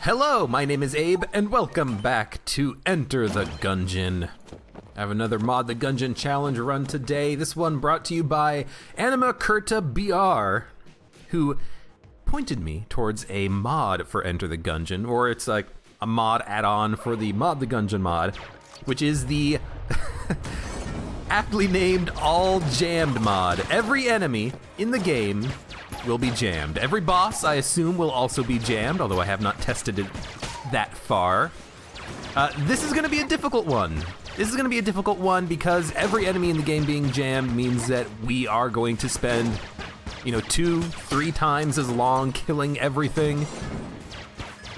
Hello, my name is Abe, and welcome back to Enter the Gungeon. I have another Mod the Gungeon challenge run today. This one brought to you by AnimaCurta BR, who pointed me towards a mod for Enter the Gungeon, or it's like a mod add-on for the Mod the Gungeon mod, which is the aptly named All Jammed mod. Every enemy in the game will be jammed. Every boss, I assume, will also be jammed, although I have not tested it that far. This is gonna be a difficult one. This is gonna be a difficult one because every enemy in the game being jammed means that we are going to spend, 2-3 times as long killing everything.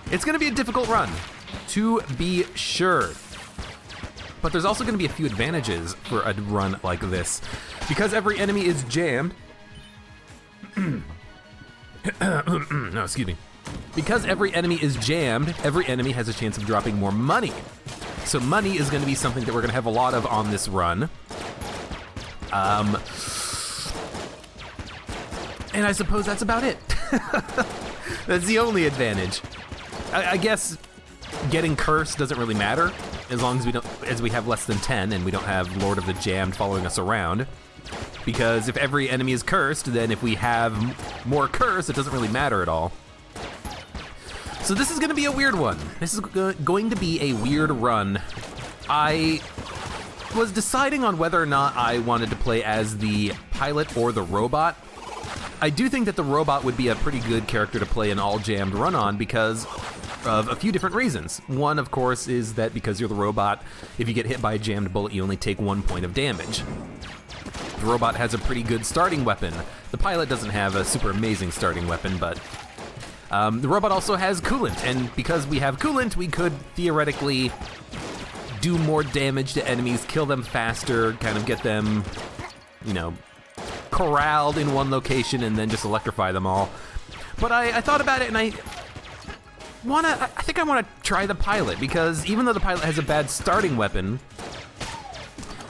It's gonna be a difficult run, to be sure. But there's also gonna be a few advantages for a run like this. Because every enemy is jammed, no, excuse me. Because every enemy is jammed, every enemy has a chance of dropping more money. So money is gonna be something that we're gonna have a lot of on this run. And I suppose that's about it. That's the only advantage. I guess getting cursed doesn't really matter as long as we have less than 10 and we don't have Lord of the Jammed following us around. Because if every enemy is cursed, then if we have more curse, it doesn't really matter at all. So this is gonna be a weird one. This is going to be a weird run. I was deciding on whether or not I wanted to play as the pilot or the robot. I do think that the robot would be a pretty good character to play an all jammed run on because of a few different reasons. One, of course, is that because you're the robot, if you get hit by a jammed bullet, you only take 1 point of damage. The robot has a pretty good starting weapon. The pilot doesn't have a super amazing starting weapon, but the robot also has coolant, and because we have coolant, we could theoretically do more damage to enemies, kill them faster, kind of get them, corralled in one location and then just electrify them all. But I thought about it and I think I wanna try the pilot, because even though the pilot has a bad starting weapon,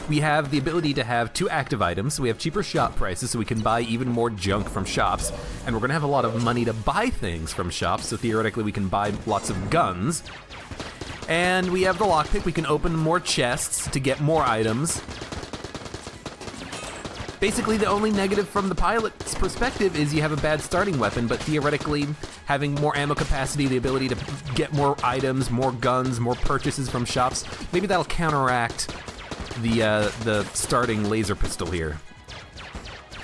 we have the ability to have 2 active items, so we have cheaper shop prices, so we can buy even more junk from shops, and we're gonna have a lot of money to buy things from shops, so theoretically we can buy lots of guns. And we have the lockpick, we can open more chests to get more items. Basically, the only negative from the pilot's perspective is you have a bad starting weapon, but theoretically, having more ammo capacity, the ability to get more items, more guns, more purchases from shops, maybe that'll counteract the starting laser pistol here.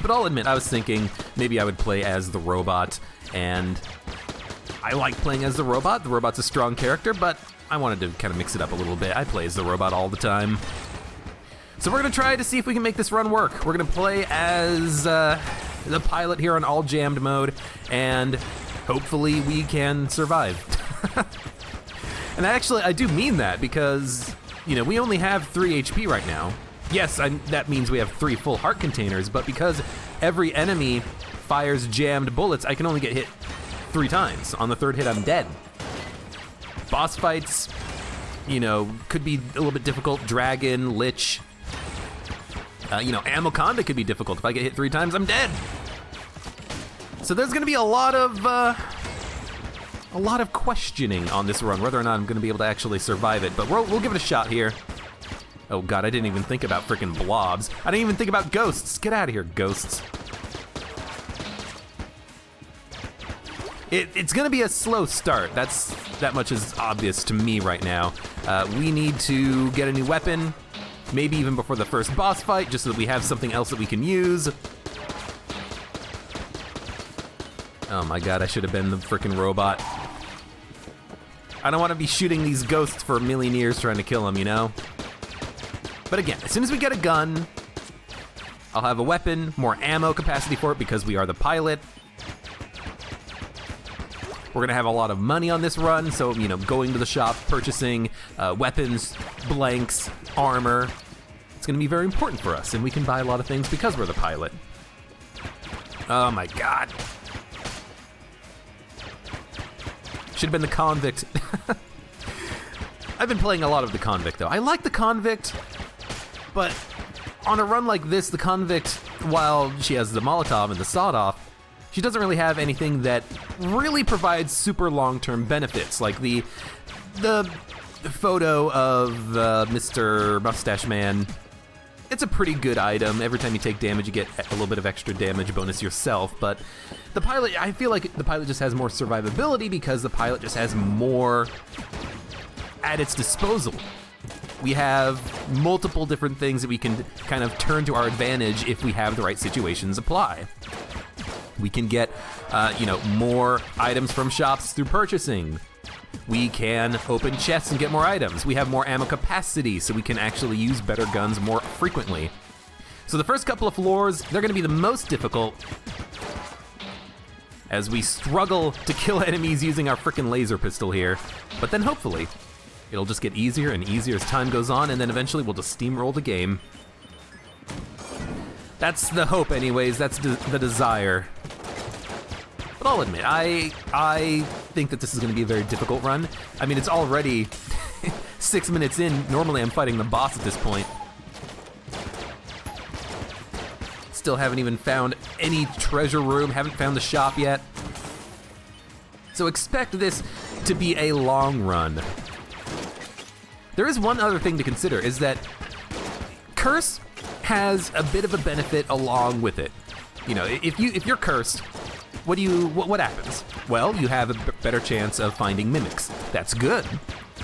But I'll admit, I was thinking maybe I would play as the robot, and I like playing as the robot. The robot's a strong character, but I wanted to kind of mix it up a little bit. I play as the robot all the time. So we're gonna try to see if we can make this run work. We're gonna play as the pilot here on all jammed mode, and hopefully we can survive. And actually, I do mean that because we only have 3 HP right now. Yes, that means we have 3 full heart containers, but because every enemy fires jammed bullets, I can only get hit 3 times. On the 3rd hit, I'm dead. Boss fights, could be a little bit difficult. Dragon, Lich, AnimaCurta could be difficult. If I get hit 3 times, I'm dead. So there's gonna be a lot of questioning on this run, whether or not I'm gonna be able to actually survive it, but we'll give it a shot here. Oh god, I didn't even think about frickin' blobs. I didn't even think about ghosts. Get out of here, ghosts. It's gonna be a slow start. That much is obvious to me right now. We need to get a new weapon, maybe even before the first boss fight, just so that we have something else that we can use. Oh my god, I should have been the frickin' robot. I don't want to be shooting these ghosts for a million years trying to kill them, But again, as soon as we get a gun, I'll have a weapon, more ammo capacity for it because we are the pilot. We're gonna have a lot of money on this run, so, going to the shop, purchasing weapons, blanks, armor. It's gonna be very important for us, and we can buy a lot of things because we're the pilot. Oh my god. Should have been the convict. I've been playing a lot of the convict, though. I like the convict, but on a run like this, the convict, while she has the Molotov and the sawed-off, she doesn't really have anything that really provides super long-term benefits, like the photo of Mr. Mustache Man. It's a pretty good item. Every time you take damage, you get a little bit of extra damage bonus yourself, but the pilot, I feel like the pilot just has more survivability because the pilot just has more at its disposal. We have multiple different things that we can kind of turn to our advantage if we have the right situations apply. We can get, more items from shops through purchasing. We can open chests and get more items. We have more ammo capacity, so we can actually use better guns more frequently. So the first couple of floors, they're gonna be the most difficult as we struggle to kill enemies using our frickin' laser pistol here. But then hopefully, it'll just get easier and easier as time goes on, and then eventually we'll just steamroll the game. That's the hope anyways, that's the desire. But I'll admit, I think that this is gonna be a very difficult run. I mean, it's already 6 minutes in. Normally I'm fighting the boss at this point. Still haven't even found any treasure room, haven't found the shop yet. So expect this to be a long run. There is one other thing to consider, is that Curse has a bit of a benefit along with it. You know, if you're cursed, what happens? Well, you have a better chance of finding mimics. That's good.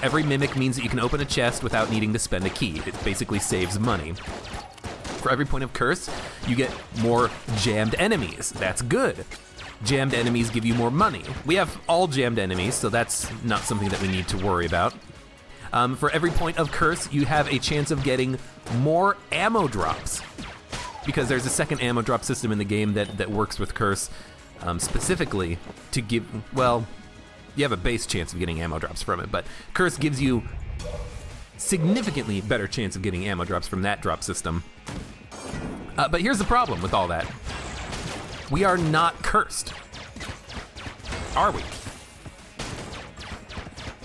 Every mimic means that you can open a chest without needing to spend a key. It basically saves money. For every point of curse, you get more jammed enemies. That's good. Jammed enemies give you more money. We have all jammed enemies, so that's not something that we need to worry about. For every point of curse, you have a chance of getting more ammo drops, because there's a second ammo drop system in the game that works with curse specifically to give, well, you have a base chance of getting ammo drops from it, but curse gives you significantly better chance of getting ammo drops from that drop system. But here's the problem with all that. We are not cursed. Are we?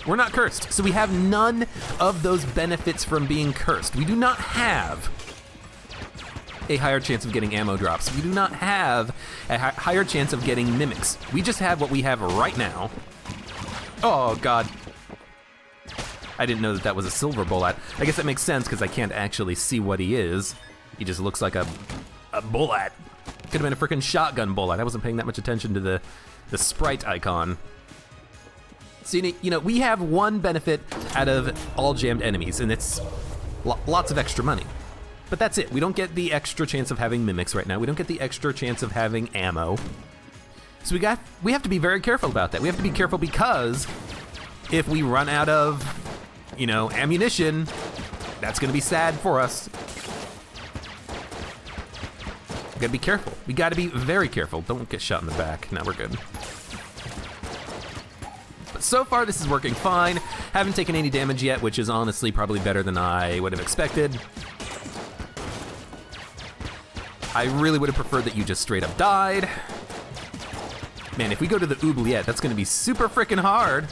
We're not cursed, so we have none of those benefits from being cursed. We do not have a higher chance of getting ammo drops. We do not have a higher chance of getting mimics. We just have what we have right now. Oh God. I didn't know that was a silver bullet. I guess that makes sense because I can't actually see what he is. He just looks like a bullet. Could have been a freaking shotgun bullet. I wasn't paying that much attention to the sprite icon. So, you know, we have one benefit out of all jammed enemies, and it's lots of extra money. But that's it. We don't get the extra chance of having mimics right now. We don't get the extra chance of having ammo. So we have to be very careful about that. We have to be careful because if we run out of, ammunition, that's gonna be sad for us. We gotta be careful. We gotta be very careful. Don't get shot in the back. Now we're good. But so far, this is working fine. Haven't taken any damage yet, which is honestly probably better than I would have expected. I really would have preferred that you just straight up died. Man, if we go to the oubliette, that's gonna be super freaking hard.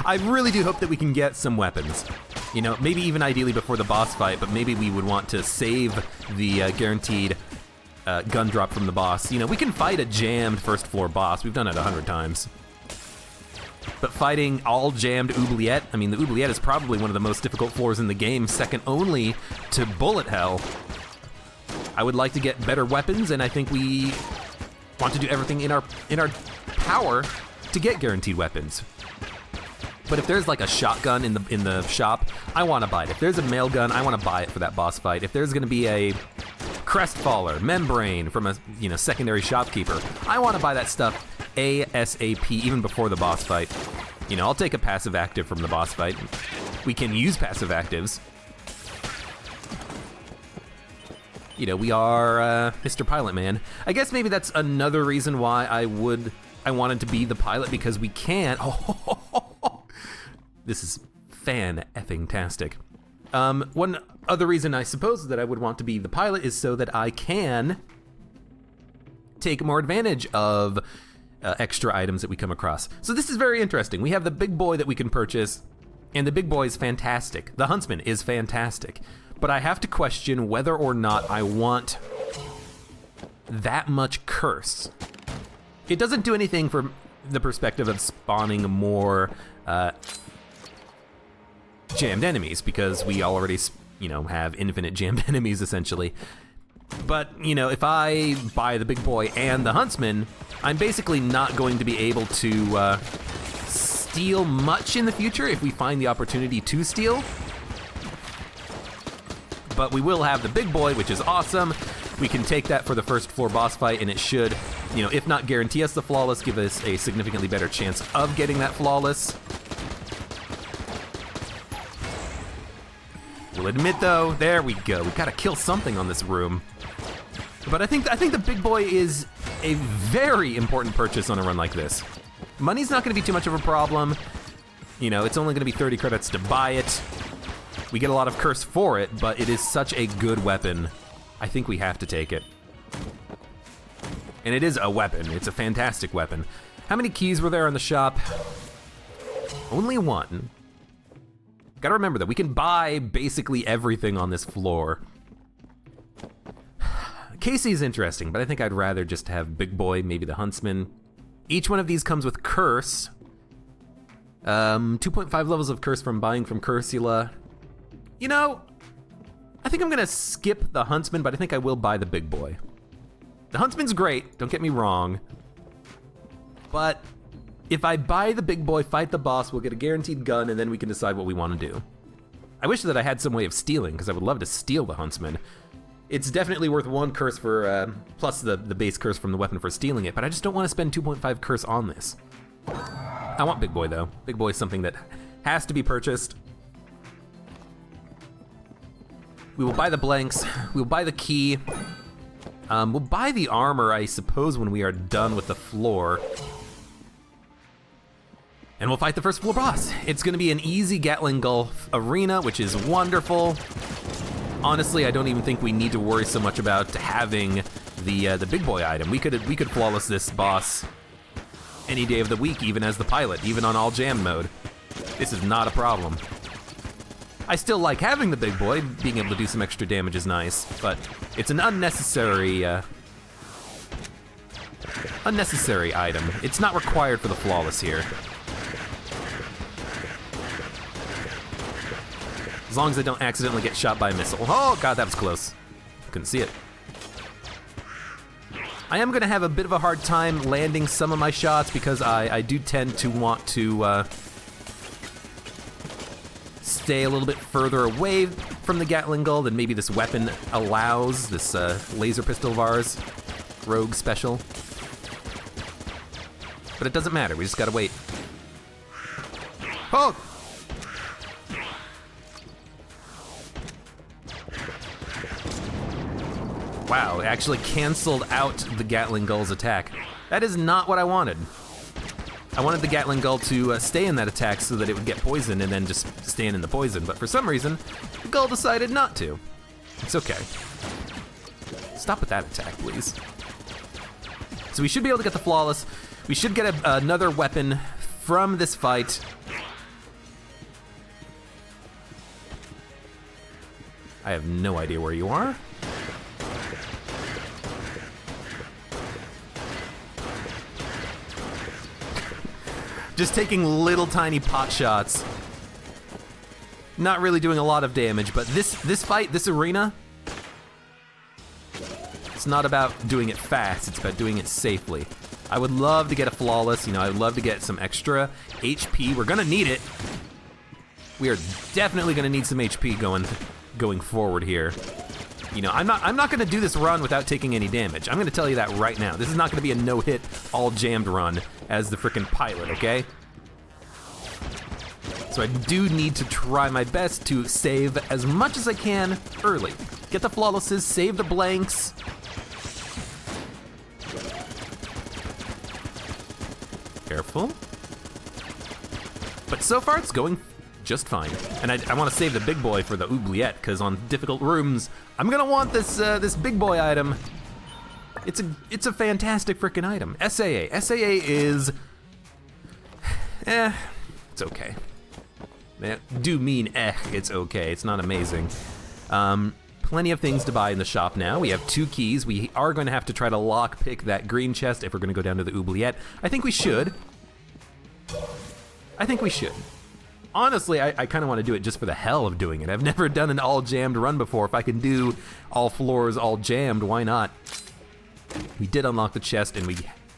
I really do hope that we can get some weapons. Maybe even ideally before the boss fight, but maybe we would want to save the guaranteed gun drop from the boss. We can fight a jammed first floor boss. We've done it 100 times. But fighting all jammed oubliette, I mean, the oubliette is probably one of the most difficult floors in the game, second only to bullet hell. I would like to get better weapons, and I think we want to do everything in our power to get guaranteed weapons. But if there's like a shotgun in the shop, I want to buy it. If there's a mail gun, I want to buy it for that boss fight. If there's going to be a crestfaller, membrane from a secondary shopkeeper, I want to buy that stuff ASAP, even before the boss fight. I'll take a passive active from the boss fight. We can use passive actives. We are Mr. Pilot Man. I guess maybe that's another reason why I wanted to be the pilot, because we can. This is fan-effing-tastic. One other reason I suppose that I would want to be the pilot is so that I can take more advantage of extra items that we come across. So this is very interesting. We have the big boy that we can purchase, and the big boy is fantastic. The huntsman is fantastic. But I have to question whether or not I want that much curse It doesn't do anything from the perspective of spawning more jammed enemies, because we already, you know, have infinite jammed enemies essentially. But, you know, if I buy the big boy and the huntsman, I'm basically not going to be able to steal much in the future if we find the opportunity to steal. But we will have the big boy, which is awesome. We can take that for the first floor boss fight, and it should, you know, if not guarantee us the flawless, give us a significantly better chance of getting that flawless. We'll admit though, there we go. We gotta kill something on this room. But I think the big boy is a very important purchase on a run like this. Money's not gonna be too much of a problem. You know, it's only gonna be 30 credits to buy it. We get a lot of curse for it, but it is such a good weapon. I think we have to take it. And it is a weapon. It's a fantastic weapon. How many keys were there in the shop? Only one. Gotta remember that we can buy basically everything on this floor. Casey's interesting, but I think I'd rather just have Big Boy, maybe the Huntsman. Each one of these comes with curse. 2.5 levels of curse from buying from Cursula. You know, I think I'm gonna skip the Huntsman, but I think I will buy the Big Boy. The Huntsman's great, don't get me wrong. But if I buy the Big Boy, fight the boss, we'll get a guaranteed gun, and then we can decide what we want to do. I wish that I had some way of stealing, because I would love to steal the Huntsman. It's definitely worth 1 curse for, plus the base curse from the weapon for stealing it, but I just don't want to spend 2.5 curse on this. I want Big Boy, though. Big Boy is something that has to be purchased. We will buy the blanks, we will buy the key. We'll buy the armor, I suppose, when we are done with the floor. And we'll fight the first floor boss. It's gonna be an easy Gatling Gulf arena, which is wonderful. Honestly, I don't even think we need to worry so much about having the big boy item. We could flawless this boss any day of the week, even as the pilot, even on all jam mode. This is not a problem. I still like having the big boy. Being able to do some extra damage is nice, but it's an unnecessary item. It's not required for the flawless here. As long as I don't accidentally get shot by a missile. Oh god, that was close. Couldn't see it. I am gonna have a bit of a hard time landing some of my shots because I do tend to want to stay a little bit further away from the Gatling Gun than maybe this weapon allows, this laser pistol of ours, rogue special. But it doesn't matter, we just gotta wait. Oh! Wow, it actually canceled out the Gatling Gull's attack. That is not what I wanted. I wanted the Gatling Gull to stay in that attack so that it would get poisoned and then just stand in the poison, but for some reason, the Gull decided not to. It's okay. Stop with that attack, please. So we should be able to get the flawless. We should get another weapon from this fight. I have no idea where you are. Just taking little tiny pot shots. Not really doing a lot of damage, but this fight, this arena, it's not about doing it fast, it's about doing it safely. I would love to get a flawless, you know, I would love to get some extra HP. We're gonna need it. We are definitely gonna need some HP going forward here. You know, I'm not gonna do this run without taking any damage. I'm gonna tell you that right now. This is not gonna be a no-hit, all jammed run as the frickin' pilot, okay? So I do need to try my best to save as much as I can early. Get the flawlesses, save the blanks. Careful. But so far it's going just fine. And I want to save the big boy for the oubliette, because on difficult rooms, I'm gonna want this this big boy item. It's a fantastic frickin' item. SAA. SAA is, it's okay. Do mean it's okay. It's not amazing. plenty of things to buy in the shop now. We have 2 keys. We are going to have to try to lockpick that green chest if we're going to go down to the oubliette. I think we should. Honestly, I kind of want to do it just for the hell of doing it. I've never done an all jammed run before. If I can do all floors all jammed, why not? We did unlock the chest and we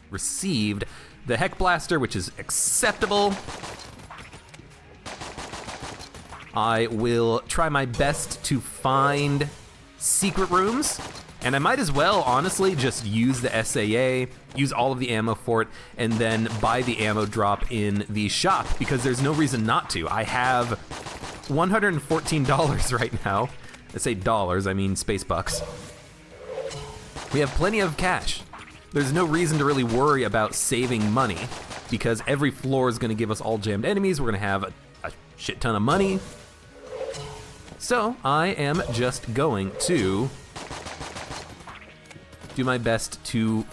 received the Heck Blaster, which is acceptable. I will try my best to find secret rooms, and I might as well, honestly, just use the SAA, use all of the ammo for it, and then buy the ammo drop in the shop, because there's no reason not to. I have $114 right now. I say dollars, I mean space bucks. We have plenty of cash. There's no reason to really worry about saving money, because every floor is gonna give us all jammed enemies. We're gonna have a shit ton of money. So I am just going to do my best to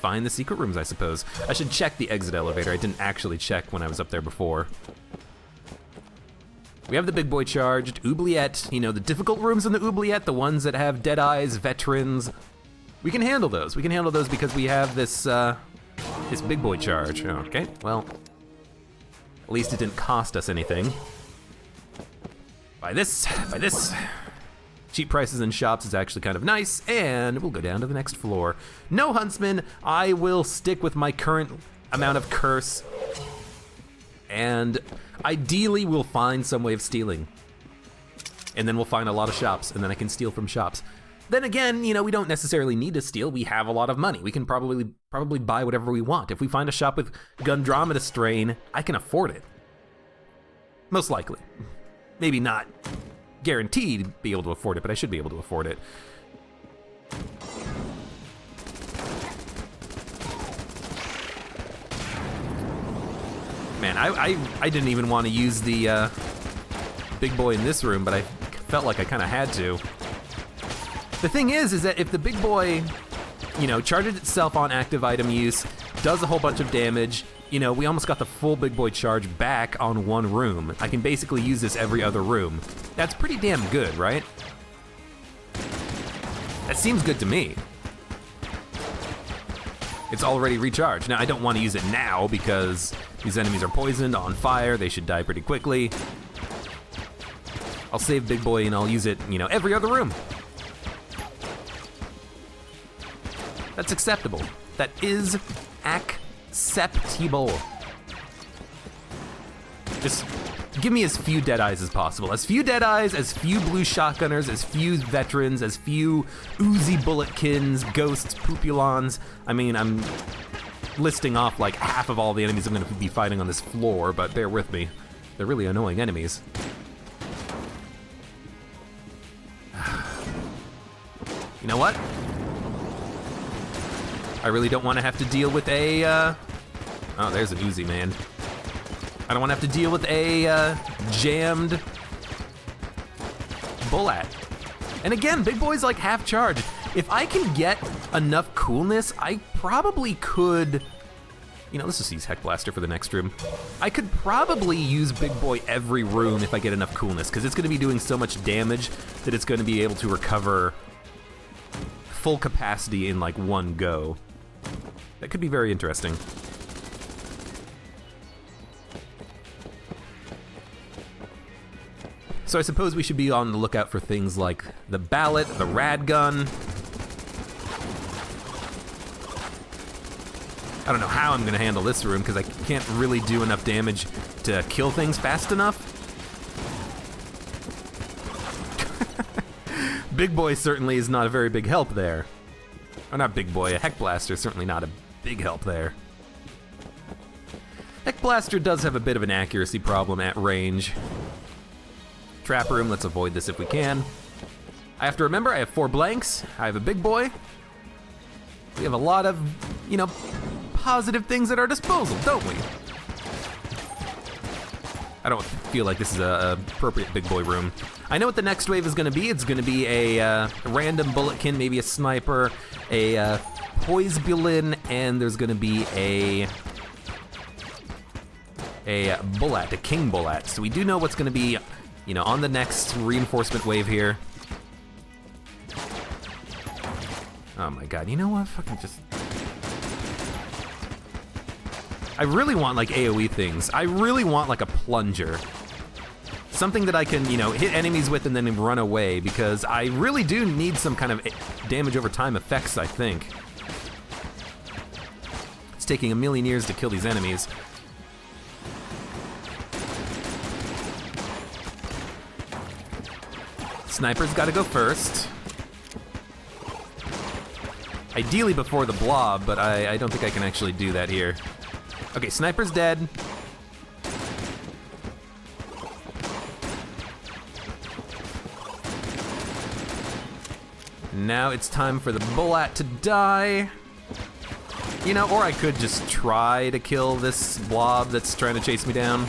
find the secret rooms, I suppose. I should check the exit elevator. I didn't actually check when I was up there before. We have the big boy charged, oubliette, you know, the difficult rooms in the oubliette, the ones that have dead eyes, veterans. We can handle those. We can handle those because we have this this big boy charge. Okay, well, at least it didn't cost us anything. Buy this, buy this. Cheap prices in shops is actually kind of nice, and we'll go down to the next floor. No huntsman, I will stick with my current amount of curse, and ideally we'll find some way of stealing. And then we'll find a lot of shops, and then I can steal from shops. Then again, you know, we don't necessarily need to steal. We have a lot of money. We can probably buy whatever we want. If we find a shop with Gundromeda strain, I can afford it. Most likely. Maybe not guaranteed to be able to afford it, but I should be able to afford it. Man, I didn't even want to use the big boy in this room, but I felt like I kind of had to. The thing is that if the big boy, you know, charges itself on active item use, does a whole bunch of damage, you know, we almost got the full big boy charge back on one room. I can basically use this every other room. That's pretty damn good, right? That seems good to me. It's already recharged. Now, I don't want to use it now because these enemies are poisoned, on fire, they should die pretty quickly. I'll save big boy and I'll use it, you know, every other room. That's acceptable. That is acceptable. Just give me as few dead eyes as possible. As few dead eyes, as few blue shotgunners, as few veterans, as few oozy bulletkins, ghosts, pupulons. I mean, I'm listing off like half of all the enemies I'm gonna be fighting on this floor, but bear with me. They're really annoying enemies. You know what? I really don't want to have to deal with a, oh, there's an Uzi, man. I don't want to have to deal with a jammed bullet. And again, big boy's like half charge. If I can get enough coolness, I probably could, you know, let's just use Heck Blaster for the next room. I could probably use big boy every room if I get enough coolness, because it's going to be doing so much damage that it's going to be able to recover full capacity in like one go. That could be very interesting. So I suppose we should be on the lookout for things like the Ballot, the Rad Gun. I don't know how I'm gonna handle this room because I can't really do enough damage to kill things fast enough. Big boy certainly is not a very big help there. Or not big boy, a Heck Blaster is certainly not a big help there. Heck Blaster does have a bit of an accuracy problem at range. Trap room, let's avoid this if we can. I have to remember I have 4 blanks, I have a big boy. We have a lot of, you know, positive things at our disposal, don't we? I don't feel like this is a appropriate big boy room. I know what the next wave is gonna be. It's gonna be a random bulletkin, maybe a sniper, a poisbulin, and there's gonna be a bullet, a king bullet. So we do know what's gonna be, you know, on the next reinforcement wave here. Oh my god, you know what? Fucking just... I really want, like, AoE things. I really want, like, a plunger. Something that I can, you know, hit enemies with and then run away, because I really do need some kind of damage over time effects, I think. It's taking a million years to kill these enemies. Sniper's gotta go first. Ideally before the blob, but I don't think I can actually do that here. Okay, Sniper's dead. Now it's time for the Bullat to die. You know, or I could just try to kill this blob that's trying to chase me down.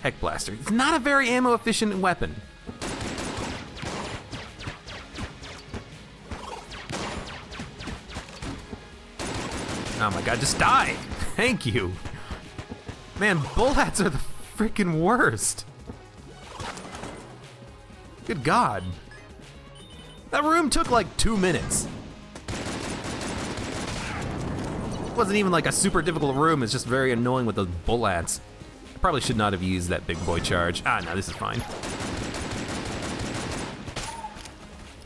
Heck Blaster. It's not a very ammo efficient weapon. Oh my god, just die! Thank you! Man, bullets are the freaking worst. Good god. That room took like 2 minutes. It wasn't even like a super difficult room, it's just very annoying with those bullets. I probably should not have used that big boy charge. Ah, no, this is fine.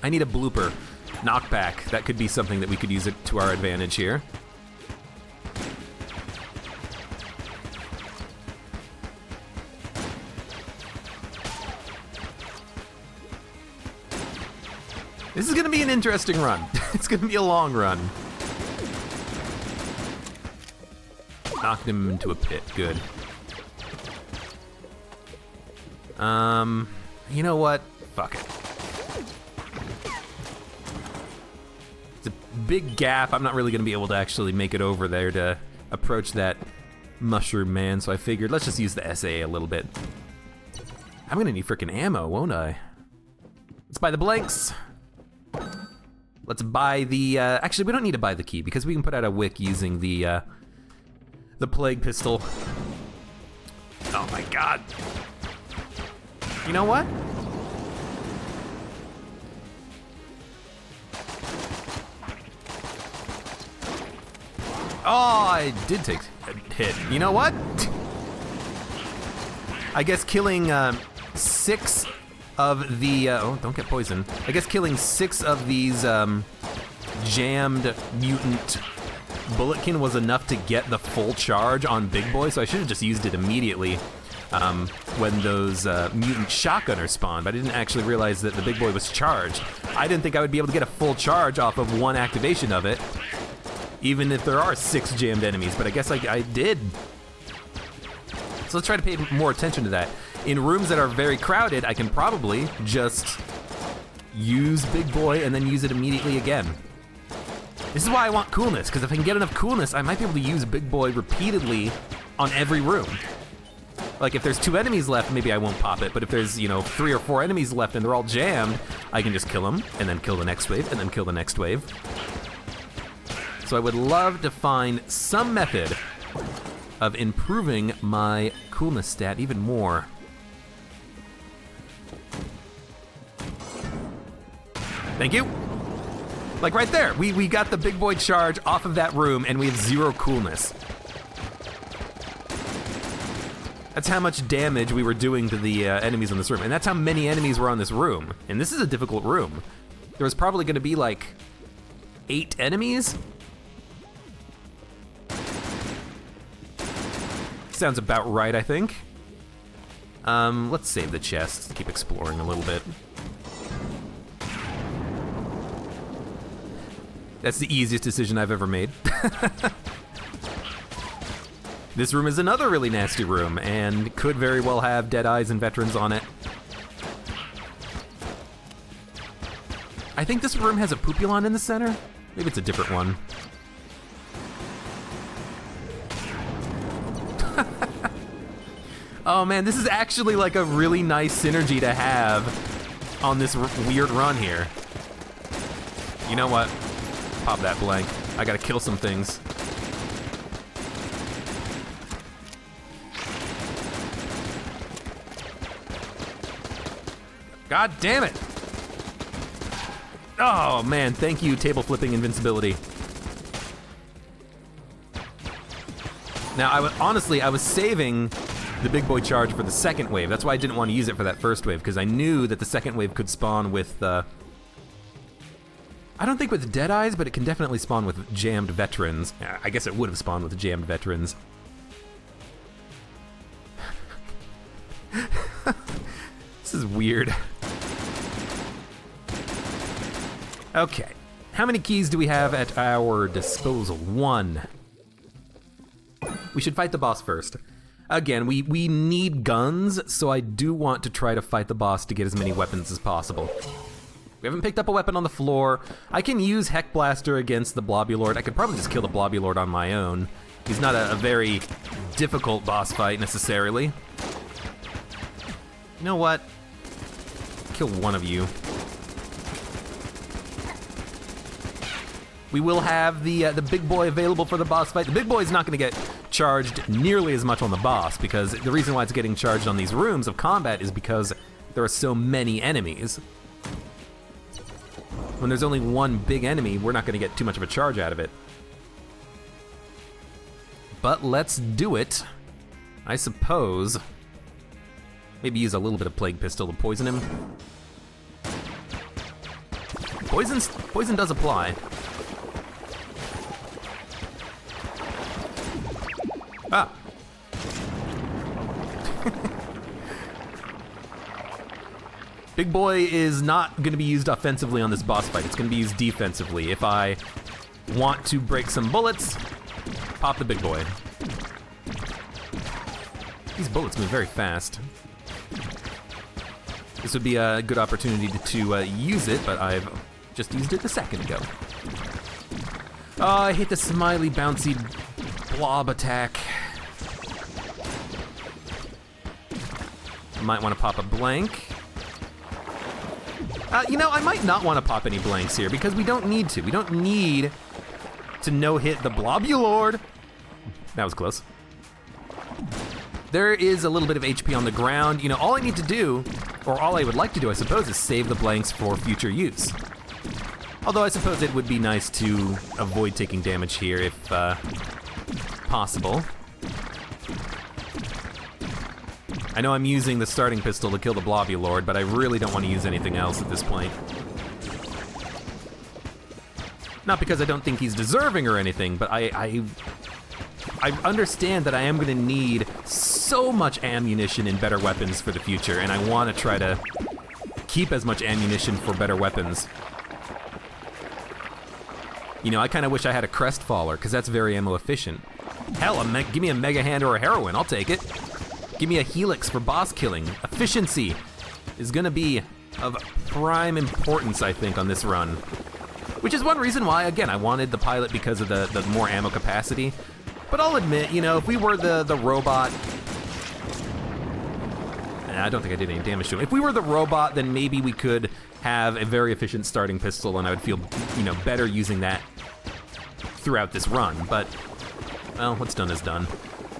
I need a blooper. Knockback. That could be something that we could use it to our advantage here. This is gonna be an interesting run. It's gonna be a long run. Knocked him into a pit, good. You know what? Fuck it. It's a big gap. I'm not really gonna be able to actually make it over there to approach that mushroom man, so I figured let's just use the SA a little bit. I'm gonna need frickin' ammo, won't I? Let's buy the blanks. Let's buy the, actually we don't need to buy the key because we can put out a wick using the plague pistol. Oh my god. You know what? Oh, I did take a hit. You know what? I guess killing 6 of the, oh, don't get poisoned. I guess killing 6 of these jammed mutant bulletkin was enough to get the full charge on Big Boy, so I should have just used it immediately when those mutant shotgunners spawned, but I didn't actually realize that the Big Boy was charged. I didn't think I would be able to get a full charge off of one activation of it, even if there are 6 jammed enemies, but I guess I did. So let's try to pay more attention to that. In rooms that are very crowded, I can probably just use Big Boy and then use it immediately again. This is why I want coolness, because if I can get enough coolness, I might be able to use Big Boy repeatedly on every room. Like if there's 2 enemies left, maybe I won't pop it, but if there's, you know, 3 or 4 enemies left and they're all jammed, I can just kill them and then kill the next wave and then kill the next wave. So I would love to find some method of improving my coolness stat even more. Thank you. Like right there, we got the Big Boy charge off of that room and we have 0 coolness. That's how much damage we were doing to the enemies in this room, and that's how many enemies were on this room. And this is a difficult room. There was probably gonna be like 8 enemies. Sounds about right, I think. Let's save the chest, keep exploring a little bit. That's the easiest decision I've ever made. This room is another really nasty room, and could very well have Dead Eyes and Veterans on it. I think this room has a Pupulon in the center. Maybe it's a different one. Oh man, this is actually like a really nice synergy to have on this weird run here. You know what? Pop that blank. I gotta kill some things. God damn it! Oh man, thank you, table flipping invincibility. Now, honestly, I was saving the big boy charge for the second wave. That's why I didn't want to use it for that first wave, because I knew that the second wave could spawn with, I don't think with dead eyes, but it can definitely spawn with jammed veterans. I guess it would have spawned with jammed veterans. This is weird. Okay, how many keys do we have at our disposal? 1. We should fight the boss first. Again, we need guns, so I do want to try to fight the boss to get as many weapons as possible. We haven't picked up a weapon on the floor. I can use Heck Blaster against the Blobulord. I could probably just kill the Blobulord on my own. He's not a very difficult boss fight, necessarily. You know what? Kill one of you. We will have the big boy available for the boss fight. The big boy is not going to get charged nearly as much on the boss, because the reason why it's getting charged on these rooms of combat is because there are so many enemies. When there's only one big enemy, we're not going to get too much of a charge out of it. But let's do it, I suppose. Maybe use a little bit of Plague Pistol to poison him. Poison does apply. Ah. Big boy is not going to be used offensively on this boss fight. It's going to be used defensively. If I want to break some bullets, pop the big boy. These bullets move very fast. This would be a good opportunity to use it, but I've just used it a second ago. Oh, I hate the smiley, bouncy blob attack. Might want to pop a blank. You know, I might not want to pop any blanks here, because we don't need to. We don't need to no-hit the Blobulord. That was close. There is a little bit of HP on the ground. You know, all I need to do, or all I would like to do, I suppose, is save the blanks for future use. Although I suppose it would be nice to avoid taking damage here if possible. I know I'm using the starting pistol to kill the Blobulord, but I really don't want to use anything else at this point. Not because I don't think he's deserving or anything, but I understand that I am going to need so much ammunition and better weapons for the future, and I want to try to keep as much ammunition for better weapons. You know, I kind of wish I had a Crestfaller, because that's very ammo efficient. Hell, give me a Mega Hand or a Heroin, I'll take it. Give me a Helix for boss killing. Efficiency is gonna be of prime importance, I think, on this run. Which is one reason why, again, I wanted the pilot because of the more ammo capacity. But I'll admit, you know, if we were the robot... I don't think I did any damage to him. If we were the robot, then maybe we could have a very efficient starting pistol, and I would feel, you know, better using that throughout this run. But, well, what's done is done.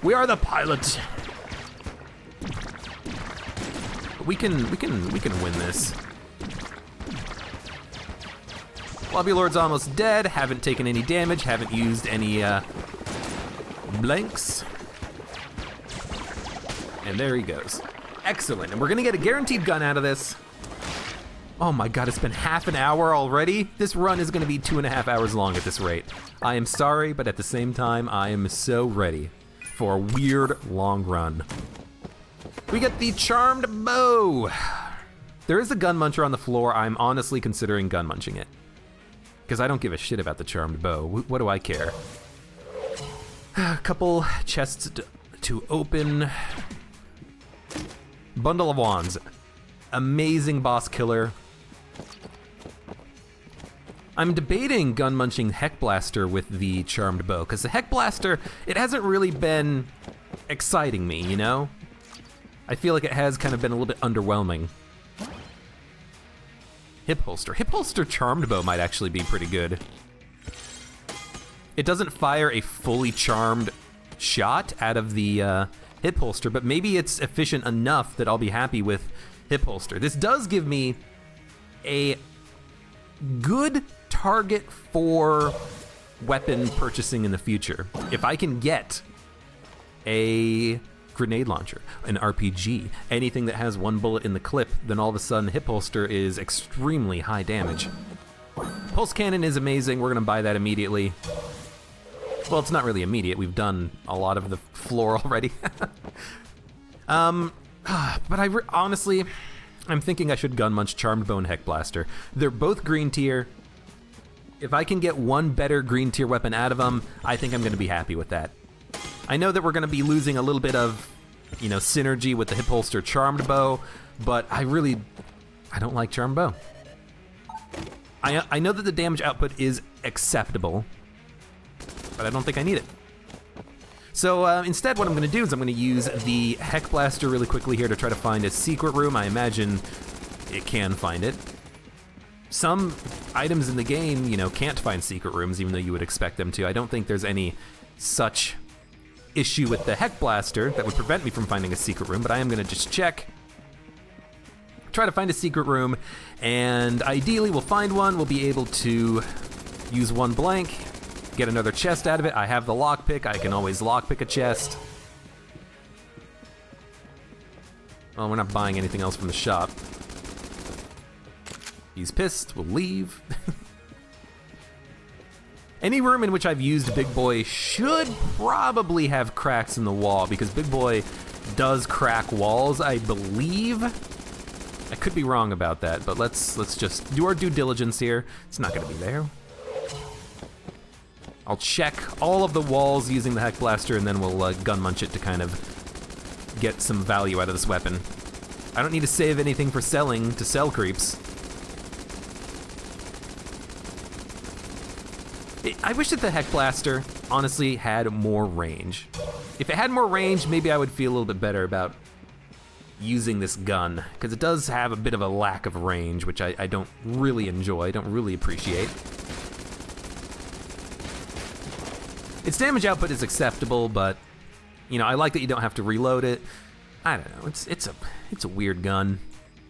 We are the pilot. We can win this. Blobulord's almost dead. Haven't taken any damage. Haven't used any blanks. And there he goes. Excellent. And we're gonna get a guaranteed gun out of this. Oh my god, it's been half an hour already? This run is gonna be 2.5 hours long at this rate. I am sorry, but at the same time, I am so ready for a weird long run. We get the Charmed Bow. There is a gun muncher on the floor. I'm honestly considering gun munching it, because I don't give a shit about the Charmed Bow. What do I care? A couple chests to open. Bundle of Wands. Amazing boss killer. I'm debating gun munching Heck Blaster with the Charmed Bow, because the Heck Blaster, it hasn't really been exciting me, you know? I feel like it has kind of been a little bit underwhelming. Hip holster. Hip holster Charmed Bow might actually be pretty good. It doesn't fire a fully charmed shot out of the hip holster, but maybe it's efficient enough that I'll be happy with hip holster. This does give me a good target for weapon purchasing in the future. If I can get a grenade launcher, an RPG, anything that has one bullet in the clip, then all of a sudden hip holster is extremely high damage. Pulse cannon is amazing. We're gonna buy that immediately. Well, it's not really immediate. We've done a lot of the floor already. But honestly, I'm thinking I should gun munch Charmed Bone Heck Blaster. They're both green tier. If I can get one better green tier weapon out of them, I think I'm gonna be happy with that. I know that we're gonna be losing a little bit of, synergy with the hip holster Charmed Bow, but I don't like Charmed Bow. I know that the damage output is acceptable, but I don't think I need it. So instead what I'm gonna do is I'm gonna use the Heck Blaster really quickly here to try to find a secret room. I imagine it can find it. Some items in the game, can't find secret rooms even though you would expect them to. I don't think there's any such issue with the Heck Blaster that would prevent me from finding a secret room, but I am gonna just check, try to find a secret room, and ideally we'll find one. We'll be able to use one blank, get another chest out of it. I have the lockpick. I can always lockpick a chest. Well, we're not buying anything else from the shop. He's pissed. We'll leave. Any room in which I've used Big Boy should probably have cracks in the wall, because Big Boy does crack walls, I believe. I could be wrong about that, but let's just do our due diligence here. It's not gonna be there. I'll check all of the walls using the Heck Blaster, and then we'll gun munch it to kind of get some value out of this weapon. I don't need to save anything for selling to sell creeps. I wish that the Heck Blaster, honestly, had more range. If it had more range, maybe I would feel a little bit better about using this gun, because it does have a bit of a lack of range, which I don't really enjoy, don't really appreciate. Its damage output is acceptable, but I like that you don't have to reload it. I don't know, it's a weird gun.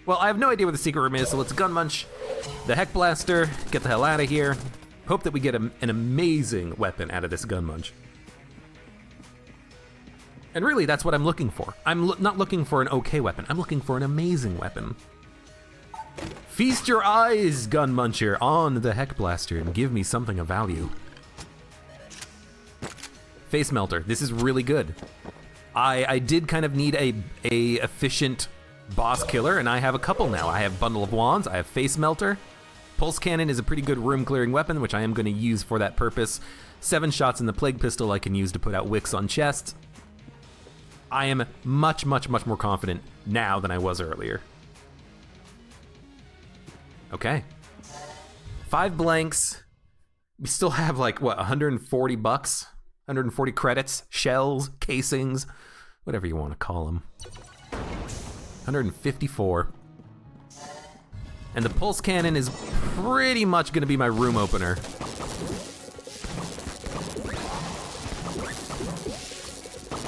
Well, I have no idea where the secret room is, so let's gun munch the Heck Blaster, get the hell out of here. Hope that we get an amazing weapon out of this gun munch. And really, that's what I'm looking for. I'm not looking for an okay weapon, I'm looking for an amazing weapon. Feast your eyes, gun muncher, on the Heck Blaster and give me something of value. Face Melter, this is really good. I did kind of need a efficient boss killer, and I have a couple now. I have Bundle of Wands, I have Face Melter. Pulse Cannon is a pretty good room clearing weapon, which I am going to use for that purpose. 7 shots in the Plague Pistol I can use to put out wicks on chests. I am much, much, much more confident now than I was earlier. Okay. 5 blanks. We still have like, what, 140 bucks? 140 credits, shells, casings, whatever you want to call them. 154. And the Pulse Cannon is pretty much gonna be my room opener.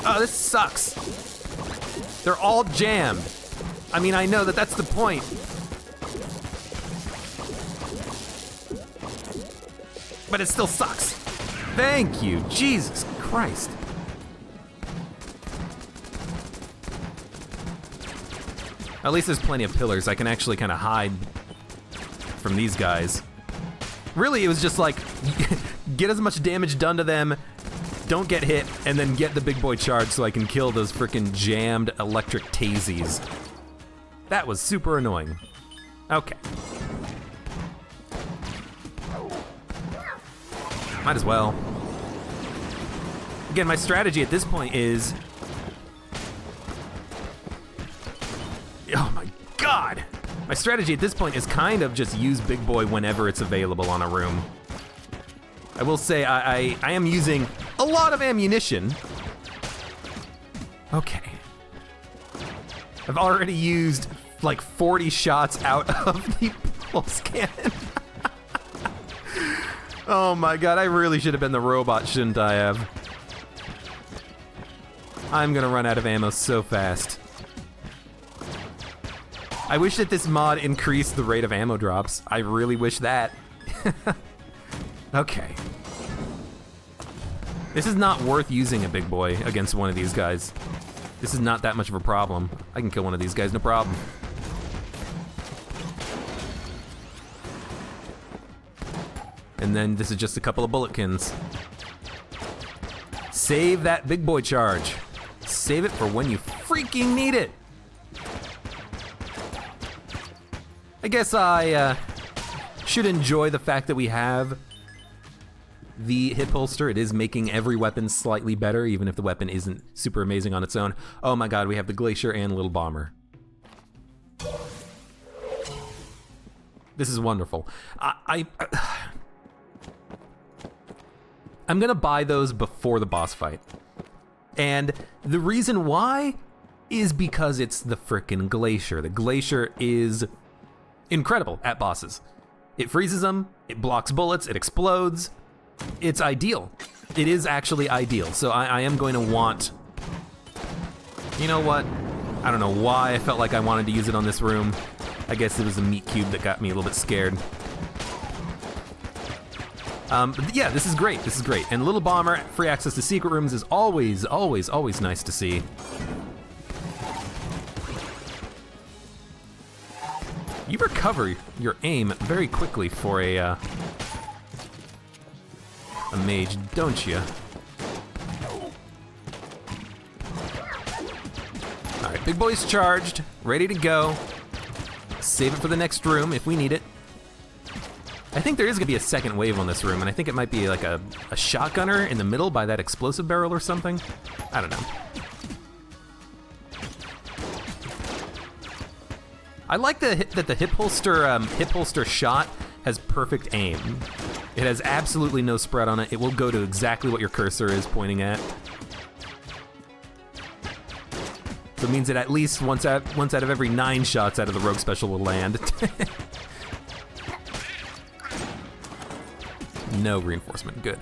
Oh, this sucks. They're all jammed. I mean, I know that that's the point. But it still sucks. Thank you, Jesus Christ. At least there's plenty of pillars. I can actually kind of hide from these guys. Really, it was just like, get as much damage done to them, don't get hit, and then get the big boy charge so I can kill those frickin' jammed electric tazies. That was super annoying. Okay. Might as well. Again, my strategy at this point is... Oh my god! My strategy at this point is kind of just use Big Boy whenever it's available on a room. I will say I am using a lot of ammunition. Okay. I've already used like 40 shots out of the pulse cannon. Oh my god, I really should have been the robot, shouldn't I have? I'm gonna run out of ammo so fast. I wish that this mod increased the rate of ammo drops. I really wish that. Okay. This is not worth using a big boy against one of these guys. This is not that much of a problem. I can kill one of these guys, no problem. And then this is just a couple of bulletkins. Save that big boy charge. Save it for when you freaking need it. I guess I should enjoy the fact that we have the hip holster. It is making every weapon slightly better, even if the weapon isn't super amazing on its own. Oh my god, we have the Glacier and Little Bomber. This is wonderful. I'm gonna buy those before the boss fight. And the reason why is because it's the frickin' Glacier. The Glacier is incredible at bosses. It freezes them, it blocks bullets, it explodes. It's ideal. It is actually ideal. So I am going to want, you know what? I don't know why I felt like I wanted to use it on this room. I guess it was the meat cube that got me a little bit scared. But yeah, this is great, this is great. And Little Bomber, free access to secret rooms is always, always, always nice to see. You recover your aim very quickly for a mage, don't you? Alright, big boy's charged, ready to go. Save it for the next room if we need it. I think there is gonna be a second wave on this room, and I think it might be like a shotgunner in the middle by that explosive barrel or something. I don't know. I like that the hip holster shot has perfect aim. It has absolutely no spread on it. It will go to exactly what your cursor is pointing at. So it means that at least once out of every 9 shots out of the rogue special will land. No reinforcement, good.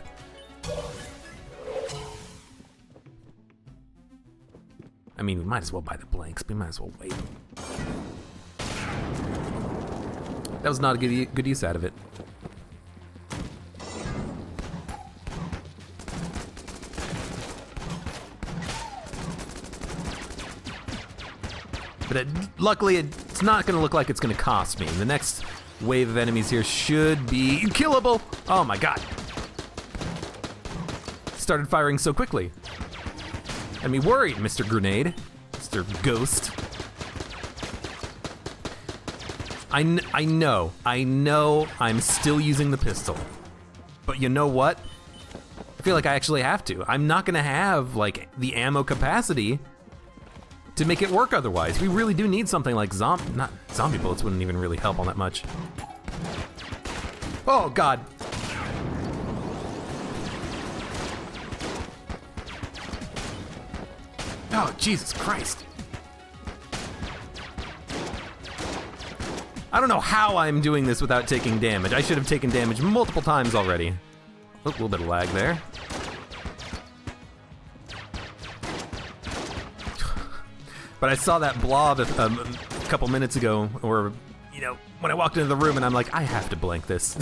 I mean, we might as well buy the blanks, we might as well wait. That was not a good use out of it. But luckily, it's not gonna look like it's gonna cost me. The next wave of enemies here should be killable. Oh my god. Started firing so quickly. Had me worried, Mr. Grenade, Mr. Ghost. I know I'm still using the pistol. But you know what? I feel like I actually have to. I'm not gonna have, like, the ammo capacity to make it work otherwise. We really do need something like zombie bullets wouldn't even really help all that much. Oh god. Oh, Jesus Christ. I don't know how I'm doing this without taking damage. I should have taken damage multiple times already. Oh, a little bit of lag there. But I saw that blob a couple minutes ago, or, you know, when I walked into the room and I'm like, I have to blank this.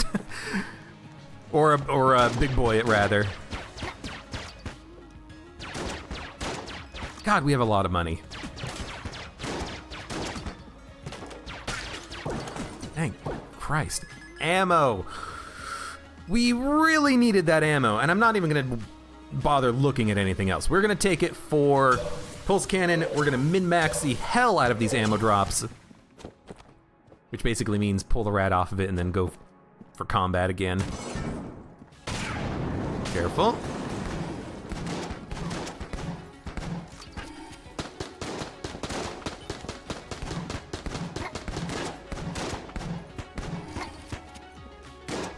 or a big boy, rather. God, we have a lot of money. Thank Christ. Ammo. We really needed that ammo, and I'm not even gonna bother looking at anything else. We're gonna take it for Pulse Cannon. We're gonna min-max the hell out of these ammo drops, which basically means pull the rat off of it and then go for combat again. Careful.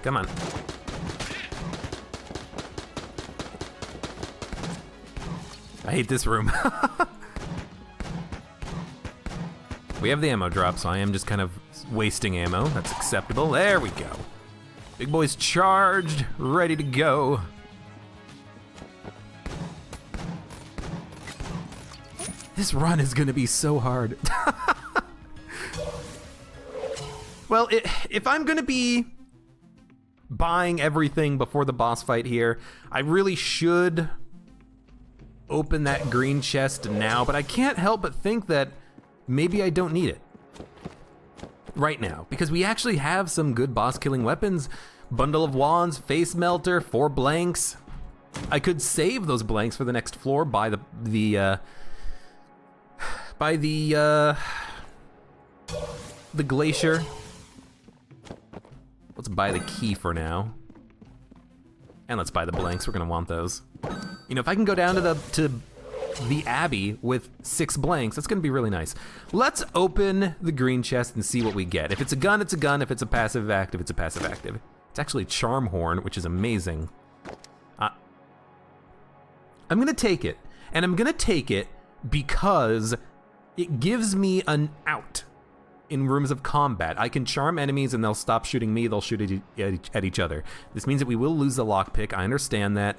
Come on. I hate this room. We have the ammo drop, so I am just kind of wasting ammo. That's acceptable. There we go. Big boy's charged, ready to go. This run is gonna be so hard. Well, if I'm gonna be buying everything before the boss fight here, I really should open that green chest now, but I can't help but think that maybe I don't need it right now, because we actually have some good boss killing weapons. Bundle of wands, face melter, 4 blanks. I could save those blanks for the next floor by the glacier. Let's buy the key for now. And let's buy the blanks, we're gonna want those. You know, if I can go down to the Abbey with 6 blanks, that's gonna be really nice. Let's open the green chest and see what we get. If it's a gun, it's a gun. If it's a passive active, it's a passive active. It's actually Charm Horn, which is amazing. I'm gonna take it, and I'm gonna take it because it gives me an out in rooms of combat. I can charm enemies and they'll stop shooting me, they'll shoot at each other. This means that we will lose the lockpick, I understand that.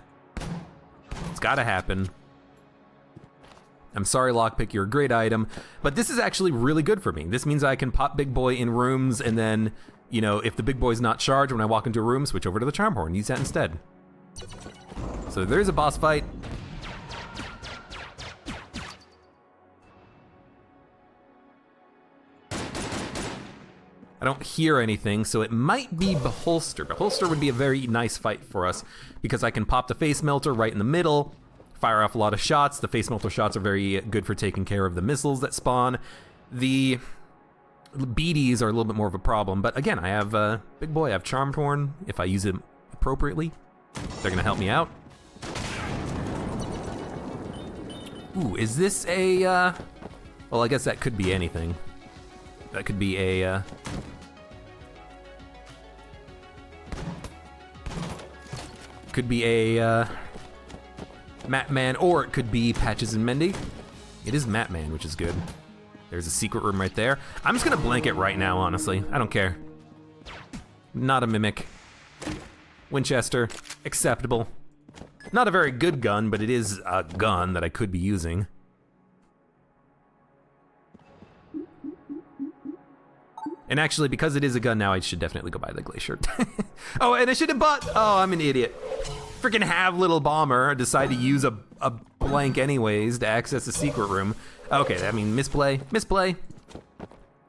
It's gotta happen. I'm sorry, lockpick, you're a great item, but this is actually really good for me. This means I can pop Big Boy in rooms, and then, you know, if the Big Boy's not charged when I walk into a room, switch over to the Charm Horn, use that instead. So there's a boss fight. I don't hear anything, so it might be Beholster. Beholster would be a very nice fight for us because I can pop the face melter right in the middle, fire off a lot of shots. The face melter shots are very good for taking care of the missiles that spawn. The BDs are a little bit more of a problem, but again, I have Big Boy, I have Charmed Horn. If I use it appropriately, they're gonna help me out. Ooh, is this a, well, I guess that could be anything. That could be a, Matman, or it could be Patches and Mendy. It is Matman, which is good. There's a secret room right there. I'm just gonna blank it right now, honestly. I don't care. Not a Mimic. Winchester, acceptable. Not a very good gun, but it is a gun that I could be using. And actually, because it is a gun now, I should definitely go buy the Glacier. Oh, and I should have bought, oh, I'm an idiot. Freaking have little bomber, decide to use a blank anyways to access a secret room. Okay, I mean, misplay.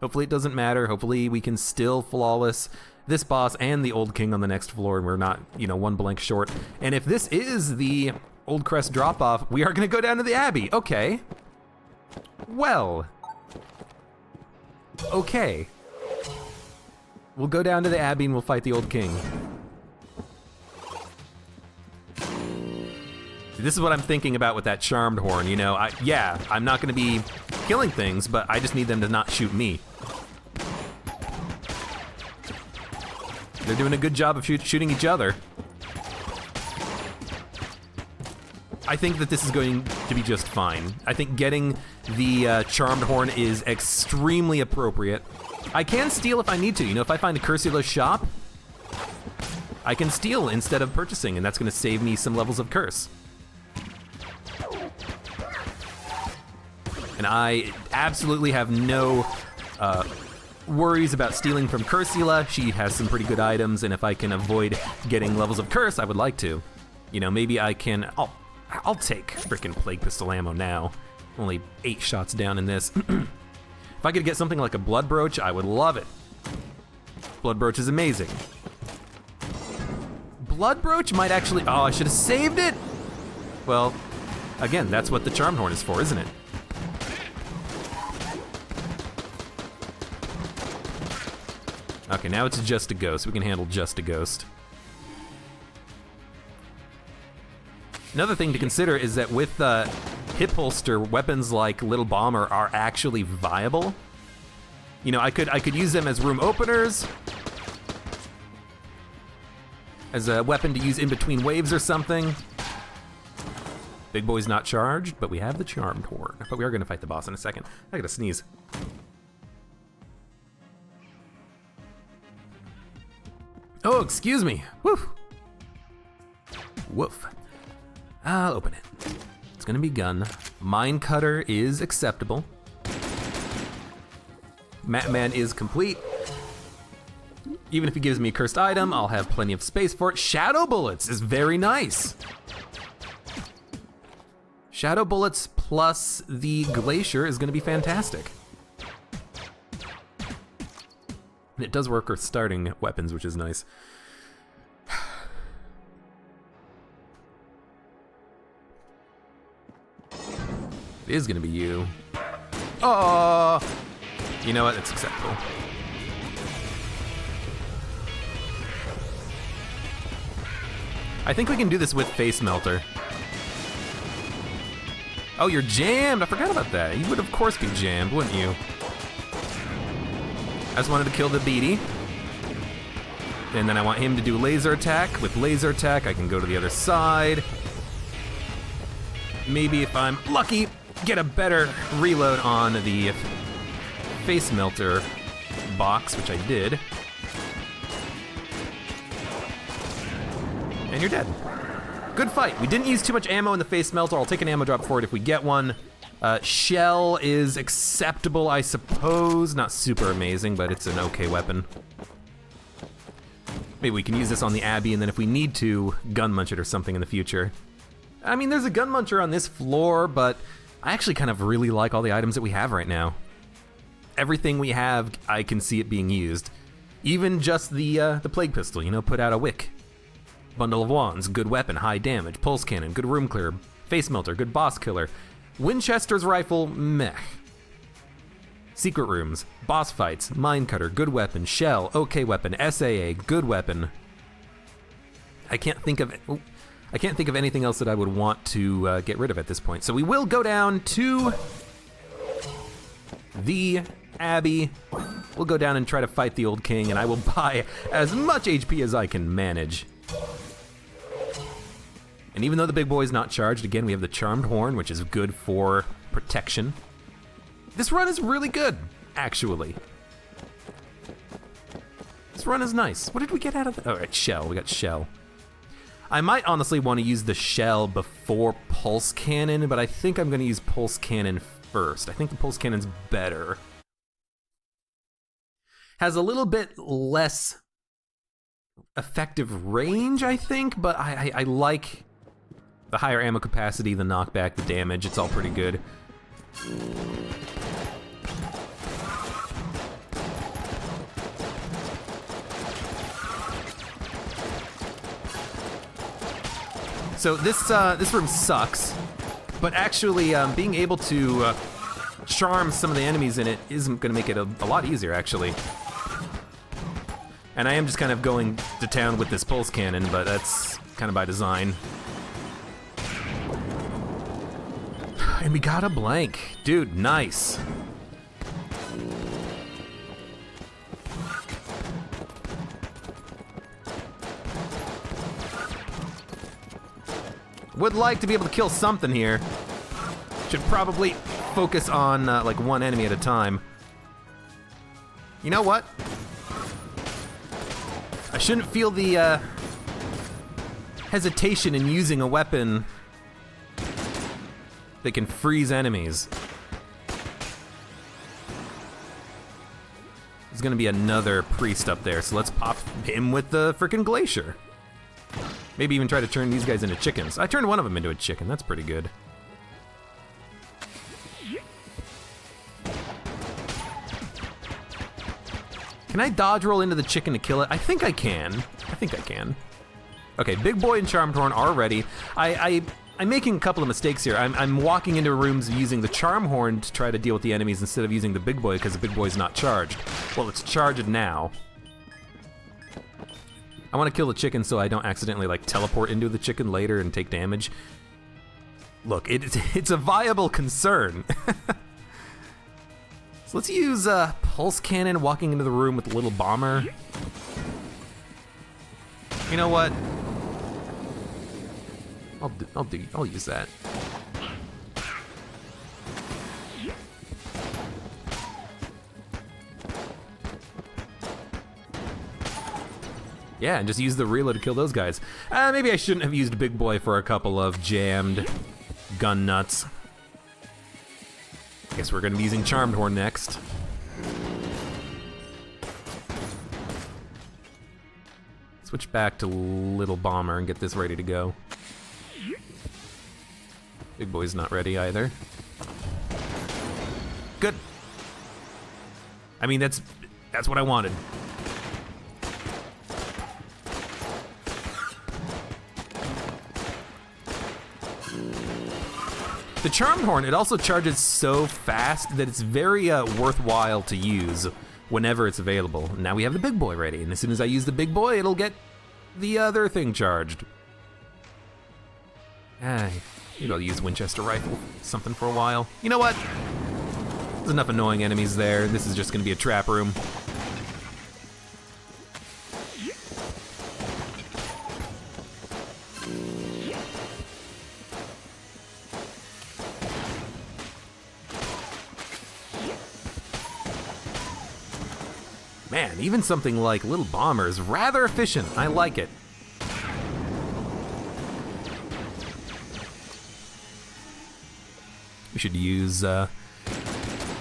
Hopefully it doesn't matter. Hopefully we can still flawless this boss and the Old King on the next floor, and we're not, you know, 1 blank short. And if this is the Old Crest drop-off, we are gonna go down to the Abbey. Okay. Well. Okay. We'll go down to the Abbey and we'll fight the Old King. This is what I'm thinking about with that Charmed Horn, you know? Yeah, I'm not gonna be killing things, but I just need them to not shoot me. They're doing a good job of shooting each other. I think that this is going to be just fine. I think getting the Charmed Horn is extremely appropriate. I can steal if I need to. You know, if I find a Cursula's shop, I can steal instead of purchasing, and that's gonna save me some levels of curse. And I absolutely have no worries about stealing from Cursula. She has some pretty good items, and if I can avoid getting levels of curse, I would like to. You know, maybe I can, I'll take frickin' Plague Pistol ammo now. Only 8 shots down in this. If I could get something like a Blood Brooch, I would love it. Blood Brooch is amazing. Blood Brooch might actually, oh, I should have saved it. Well, again, that's what the Charmed Horn is for, isn't it? Okay, now it's just a ghost. We can handle just a ghost. Another thing to consider is that with hip holster, weapons like Little Bomber are actually viable. You know, I could use them as room openers, as a weapon to use in between waves or something. Big Boy's not charged, but we have the Charmed Horn. But we are gonna fight the boss in a second. I gotta sneeze. Oh, excuse me. Woof. Woof. I'll open it. It's gonna be gun. Mine Cutter is acceptable. Matman is complete. Even if he gives me a cursed item, I'll have plenty of space for it. Shadow bullets is very nice. Shadow bullets plus the glacier is gonna be fantastic. And it does work with starting weapons, which is nice. It is gonna be you. Oh! You know what, it's acceptable. I think we can do this with Face Melter. Oh, you're jammed, I forgot about that. You would of course be jammed, wouldn't you? I just wanted to kill the beady. And then I want him to do laser attack. With laser attack, I can go to the other side. Maybe if I'm lucky, get a better reload on the Face Melter box, which I did. And you're dead. Good fight. We didn't use too much ammo in the Face Melter. I'll take an ammo drop for it if we get one. Shell is acceptable, I suppose. Not super amazing, but it's an okay weapon. Maybe we can use this on the Abby, and then if we need to, gun munch it or something in the future. I mean, there's a gun muncher on this floor, but I actually kind of really like all the items that we have right now. Everything we have, I can see it being used. Even just the plague pistol, you know, put out a wick. Bundle of wands, good weapon, high damage. Pulse cannon, good room clear. Face melter, good boss killer. Winchester's rifle, meh. Secret rooms, boss fights, mine cutter, good weapon. Shell, okay weapon. SAA, good weapon. I can't think of anything else that I would want to get rid of at this point. So we will go down to the Abbey. We'll go down and try to fight the old king, and I will buy as much HP as I can manage. And even though the big boy's not charged, again, we have the Charmed Horn, which is good for protection. This run is really good, actually. This run is nice. What did we get out of it? All right, Shell, we got Shell. I might honestly want to use the Shell before Pulse Cannon, but I think I'm gonna use Pulse Cannon first. I think the Pulse Cannon's better. Has a little bit less effective range, I think, but I like the higher ammo capacity, the knockback, the damage, it's all pretty good. So this room sucks, but actually being able to charm some of the enemies in it isn't gonna make it a lot easier, actually. And I am just kind of going to town with this pulse cannon, but that's kind of by design. And we got a blank. Dude, nice. Would like to be able to kill something here. Should probably focus on like one enemy at a time. You know what? I shouldn't feel the hesitation in using a weapon that can freeze enemies. There's gonna be another priest up there, so let's pop him with the frickin' glacier. Maybe even try to turn these guys into chickens. I turned one of them into a chicken, that's pretty good. Can I dodge roll into the chicken to kill it? I think I can. Okay, Big Boy and Charmed Horn are ready. I'm making a couple of mistakes here. I'm walking into rooms using the Charm Horn to try to deal with the enemies instead of using the Big Boy because the Big Boy's not charged. Well, it's charged now. I want to kill the chicken so I don't accidentally like teleport into the chicken later and take damage. Look, it's a viable concern. So let's use Pulse Cannon walking into the room with the little bomber. You know what? I'll use that. Yeah, and just use the reload to kill those guys. Maybe I shouldn't have used Big Boy for a couple of jammed gun nuts. Guess we're gonna be using Charmed Horn next. Switch back to Little Bomber and get this ready to go. Big Boy's not ready either. Good. I mean, that's what I wanted. The Charmed Horn, it also charges so fast that it's very worthwhile to use whenever it's available. Now we have the Big Boy ready, and as soon as I use the Big Boy, it'll get the other thing charged. Maybe I'll use Winchester Rifle, something for a while. You know what? There's enough annoying enemies there. This is just gonna be a trap room. Man, even something like Little Bomber is rather efficient. I like it. We should use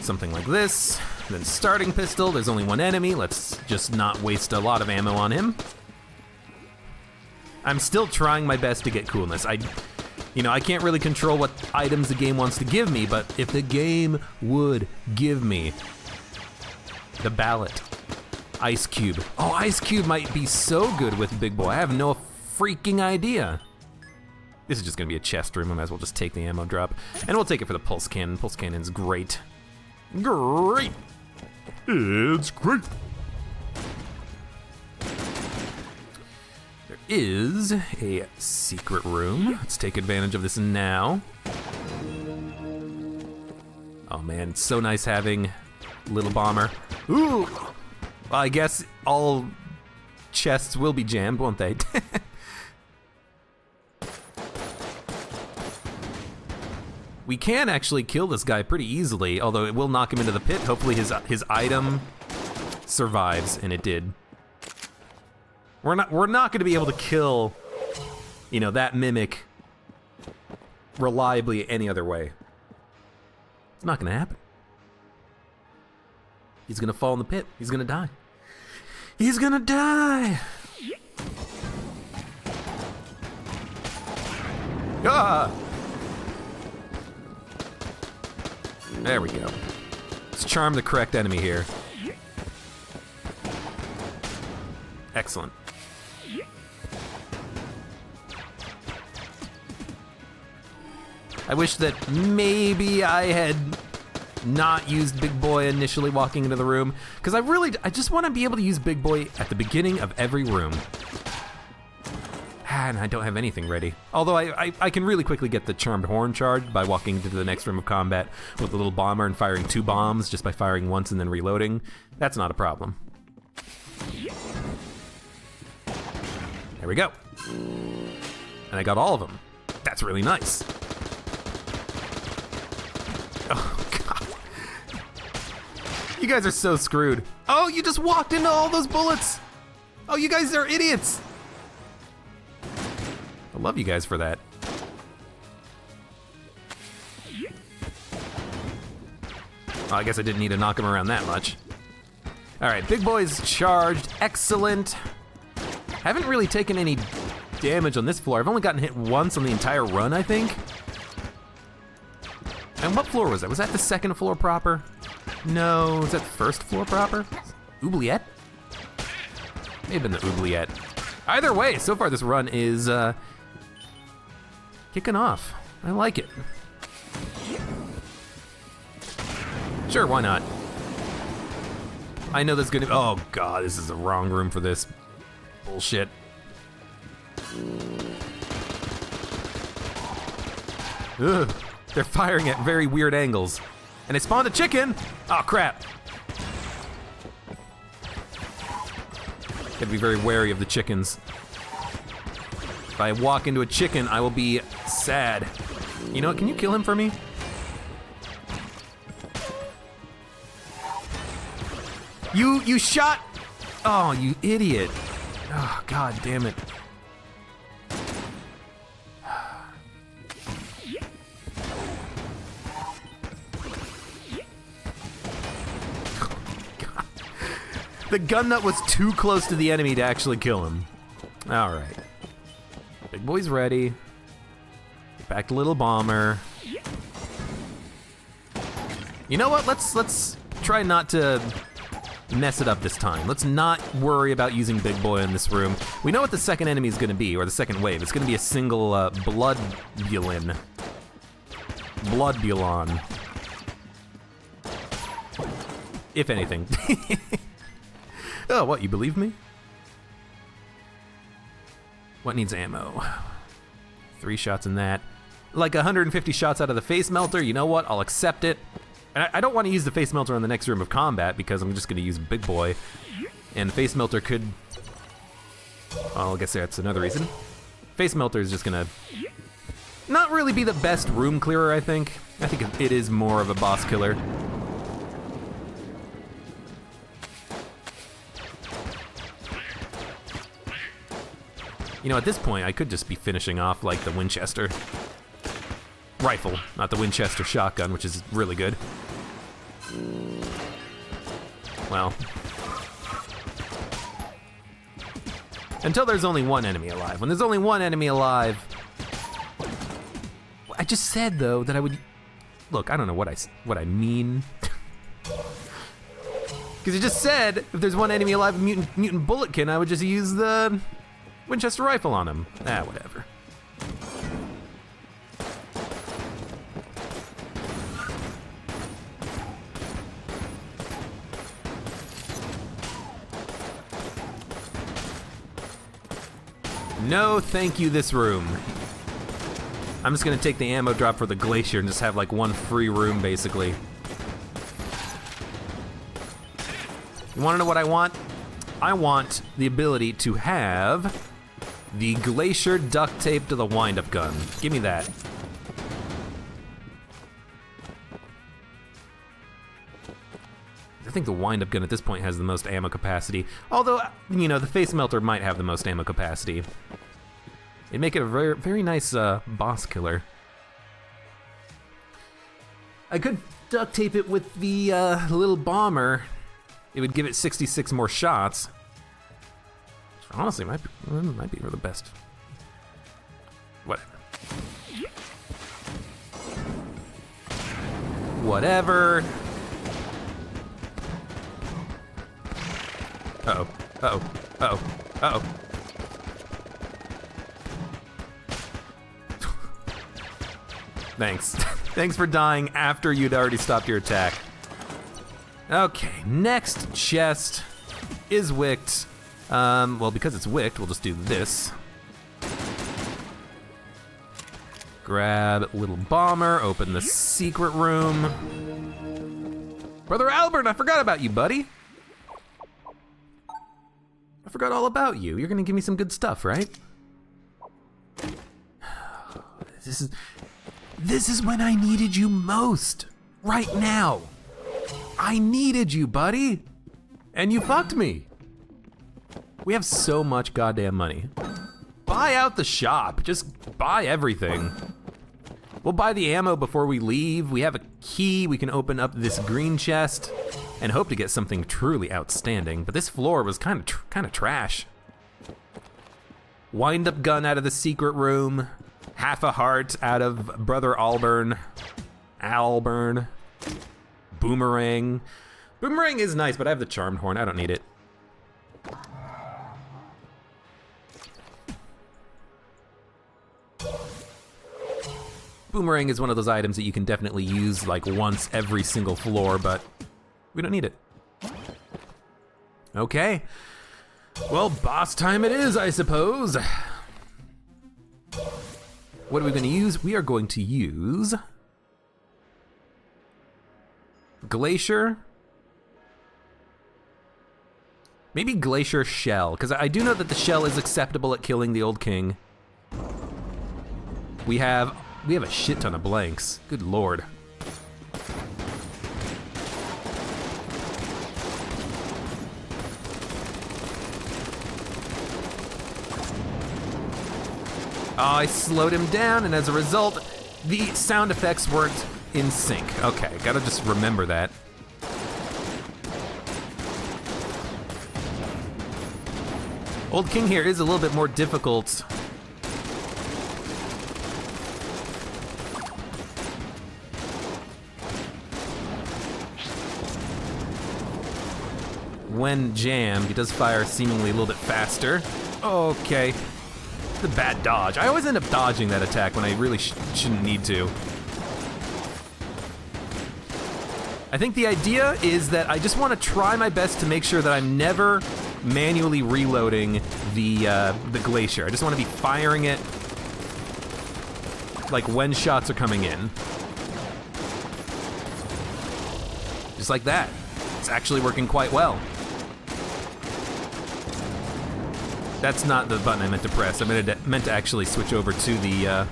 something like this. Then starting pistol, there's only one enemy. Let's just not waste a lot of ammo on him. I'm still trying my best to get coolness. I can't really control what items the game wants to give me, but if the game would give me the Ballot, Ice Cube. Oh, Ice Cube might be so good with Big Boy. I have no freaking idea. This is just gonna be a chest room. I might as well just take the ammo drop. And we'll take it for the Pulse Cannon. Pulse Cannon's great. Great! It's great! There is a secret room. Let's take advantage of this now. Oh man, it's so nice having Little Bomber. Ooh! Well, I guess all chests will be jammed, won't they? We can actually kill this guy pretty easily, although it will knock him into the pit. Hopefully his item survives, and it did. We're not going to be able to kill, that mimic reliably any other way. It's not going to happen. He's gonna fall in the pit. He's gonna die. He's gonna die! Ah! There we go. Let's charm the correct enemy here. Excellent. I wish that maybe I had not used Big Boy initially walking into the room, because I just want to be able to use Big Boy at the beginning of every room. And I don't have anything ready. Although I can really quickly get the Charmed Horn charged by walking into the next room of combat with the Little Bomber and firing 2 bombs just by firing once and then reloading. That's not a problem. There we go. And I got all of them. That's really nice. Oh, God. You guys are so screwed. Oh, you just walked into all those bullets. Oh, you guys are idiots. I love you guys for that. Well, I guess I didn't need to knock him around that much. All right, Big Boy's charged. Excellent. Haven't really taken any damage on this floor. I've only gotten hit once on the entire run, I think. And what floor was that? Was that the second floor proper? No, was that the first floor proper? Oubliette? May have been the Oubliette. Either way, so far this run is kicking off. I like it. Sure, why not? I know there's gonna, oh God, this is the wrong room for this bullshit. Ugh, they're firing at very weird angles. And I spawned a chicken! Oh crap. Gotta be very wary of the chickens. If I walk into a chicken, I will be sad. You know what, can you kill him for me? You shot! Oh, you idiot. Oh, God damn it. The gun nut was too close to the enemy to actually kill him. All right. Big boy's ready. Get back to Little Bomber. You know what? Let's try not to mess it up this time. Let's not worry about using Big Boy in this room. We know what the second enemy is going to be, or the second wave. It's going to be a single Bloodbulon. Bloodbulon. If anything. Oh, what, you believe me? What needs ammo? 3 shots in that. Like 150 shots out of the face melter, you know what? I'll accept it. And I don't want to use the face melter in the next room of combat because I'm just going to use Big Boy. And the face melter could... Well, I guess that's another reason. Face melter is just going to not really be the best room clearer, I think. I think it is more of a boss killer. You know, at this point, I could just be finishing off like the Winchester rifle, not the Winchester shotgun, which is really good. Well. Until there's only one enemy alive. When there's only one enemy alive... I just said, though, that I would... Look, I don't know what I mean. Because you just said, if there's one enemy alive with mutant bulletkin, I would just use the Winchester rifle on him. Ah, whatever. No, thank you, this room. I'm just gonna take the ammo drop for the glacier and just have like one free room, basically. You wanna know what I want? I want the ability to have the glacier duct tape to the wind-up gun. Give me that. I think the wind-up gun at this point has the most ammo capacity. Although, you know, the face melter might have the most ammo capacity. It'd make it a very, very nice boss killer. I could duct tape it with the little bomber. It would give it 66 more shots. Honestly, might be for the best. Whatever. Whatever. Uh-oh. Uh-oh. Uh-oh. Uh-oh. Thanks. Thanks for dying after you'd already stopped your attack. Okay, next chest is wicked. Well, because it's wicked, we'll just do this. Grab Little Bomber, open the secret room. Brother Albert, I forgot about you, buddy. I forgot all about you. You're gonna give me some good stuff, right? This is when I needed you most. Right now. I needed you, buddy. And you fucked me. We have so much goddamn money. Buy out the shop. Just buy everything. We'll buy the ammo before we leave. We have a key. We can open up this green chest and hope to get something truly outstanding. But this floor was kind of trash. Wind-up gun out of the secret room. Half a heart out of Brother Albern. Boomerang. Boomerang is nice, but I have the charmed horn. I don't need it. Boomerang is one of those items that you can definitely use like once every single floor, but we don't need it. Okay. Well, boss time it is, I suppose. What are we going to use? We are going to use Glacier. Maybe Glacier Shell, because I do know that the shell is acceptable at killing the old king. We have a shit ton of blanks. Good lord. Oh, I slowed him down, and as a result, the sound effects weren't in sync. Okay, gotta just remember that. Old King here is a little bit more difficult. When jammed, he does fire seemingly a little bit faster. Okay. The bad dodge. I always end up dodging that attack when I really shouldn't need to. I think the idea is that I just want to try my best to make sure that I'm never manually reloading the Glacier. I just want to be firing it like when shots are coming in. Just like that. It's actually working quite well. That's not the button I meant to press. I meant to actually switch over to the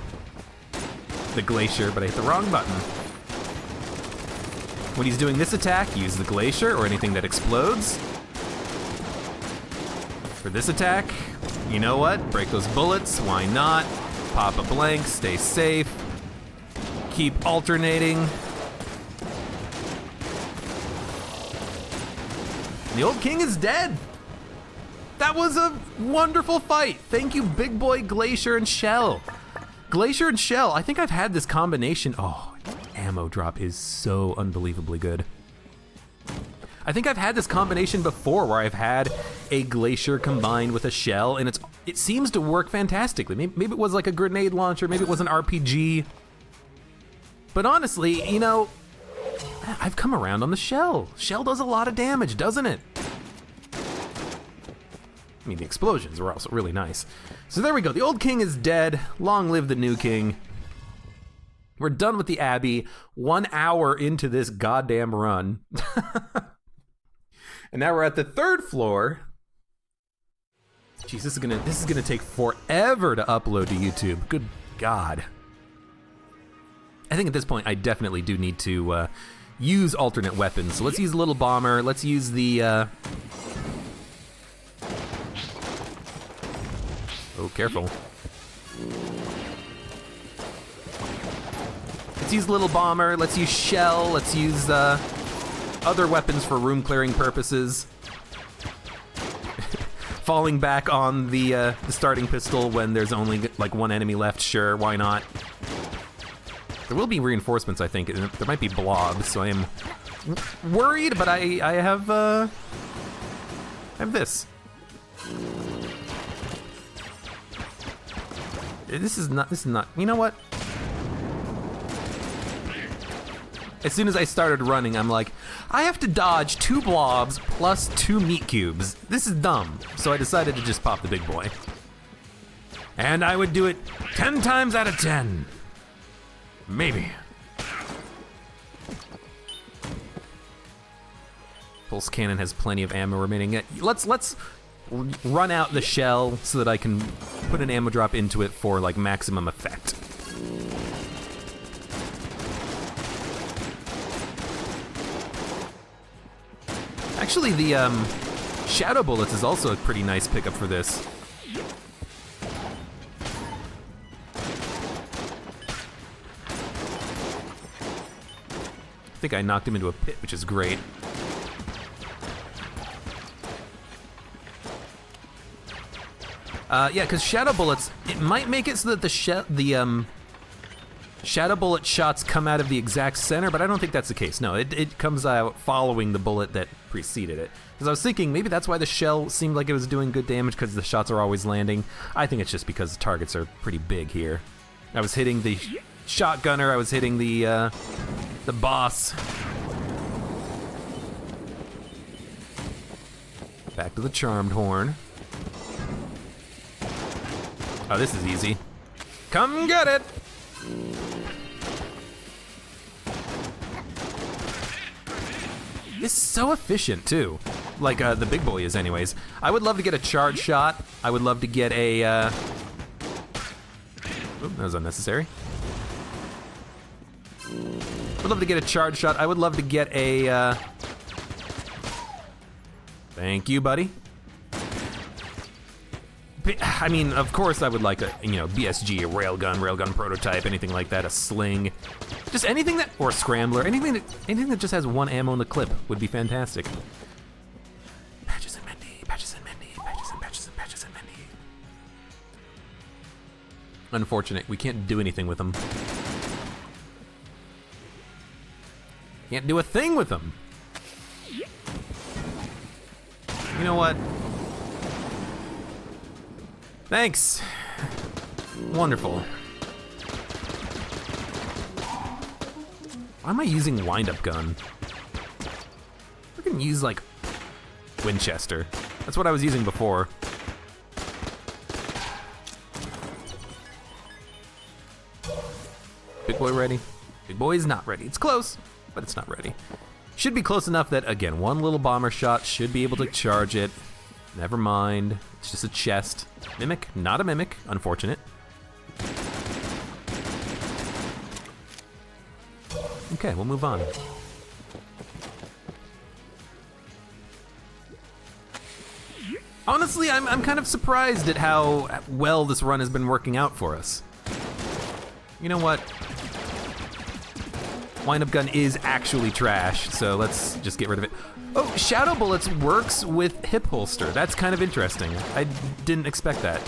Glacier, but I hit the wrong button. When he's doing this attack, use the Glacier or anything that explodes. For this attack, you know what? Break those bullets, why not? Pop a blank, stay safe. Keep alternating. The Old King is dead. That was a wonderful fight. Thank you, Big Boy, Glacier, and Shell. Glacier and Shell, I think I've had this combination. Oh, ammo drop is so unbelievably good. I think I've had this combination before where I've had a Glacier combined with a Shell, and it seems to work fantastically. Maybe it was like a grenade launcher, maybe it was an RPG. But honestly, you know, I've come around on the Shell. Shell does a lot of damage, doesn't it? I mean, the explosions were also really nice. So there we go, the Old King is dead. Long live the new king. We're done with the Abbey, 1 hour into this goddamn run. And now we're at the 3rd floor. Jeez, this is gonna take forever to upload to YouTube. Good God. I think at this point I definitely do need to use alternate weapons. So let's use the little bomber. Let's use the oh, careful. Let's use little bomber. Let's use Shell. Let's use other weapons for room clearing purposes. Falling back on the starting pistol when there's only like one enemy left. Sure, why not? There will be reinforcements, I think. There might be blobs, so I am worried. But I have this. This is not. You know what? As soon as I started running, I'm like, I have to dodge 2 blobs plus 2 meat cubes. This is dumb. So I decided to just pop the big boy. And I would do it 10 times out of 10. Maybe. Pulse cannon has plenty of ammo remaining. Let's run out the Shell so that I can put an ammo drop into it for like maximum effect. Actually, the Shadow Bullets is also a pretty nice pickup for this. I think I knocked him into a pit, which is great. Yeah, because Shadow Bullets, it might make it so that the Shadow Bullet shots come out of the exact center, but I don't think that's the case. No, it comes out following the bullet that preceded it. Because I was thinking maybe that's why the Shell seemed like it was doing good damage, because the shots are always landing. I think it's just because the targets are pretty big here. I was hitting the shotgunner, I was hitting the boss. Back to the Charmed Horn. Oh, this is easy. Come get it! It's so efficient, too. Like, the big boy is anyways. I would love to get a charge shot. I would love to get a, Oop, that was unnecessary. I would love to get a charge shot. I would love to get a, Thank you, buddy. I mean, of course I would like a, BSG, a railgun prototype, anything like that, a sling. Just anything that, or a scrambler, anything that just has 1 ammo in the clip would be fantastic. Patches and Mendy, patches and Mendy, patches and patches and patches and Mendy. Unfortunate. We can't do anything with them. Can't do a thing with them. You know what? Thanks. Wonderful. Why am I using wind-up gun? I can use, like, Winchester. That's what I was using before. Big boy ready? Big boy is not ready. It's close, but it's not ready. Should be close enough that, again, one little bomber shot should be able to charge it. Never mind. It's just a chest. Mimic? Not a mimic. Unfortunate. Okay, we'll move on. Honestly, I'm kind of surprised at how well this run has been working out for us. You know what? Wind-up gun is actually trash, so let's just get rid of it. Oh, Shadow Bullets works with hip holster. That's kind of interesting. I didn't expect that.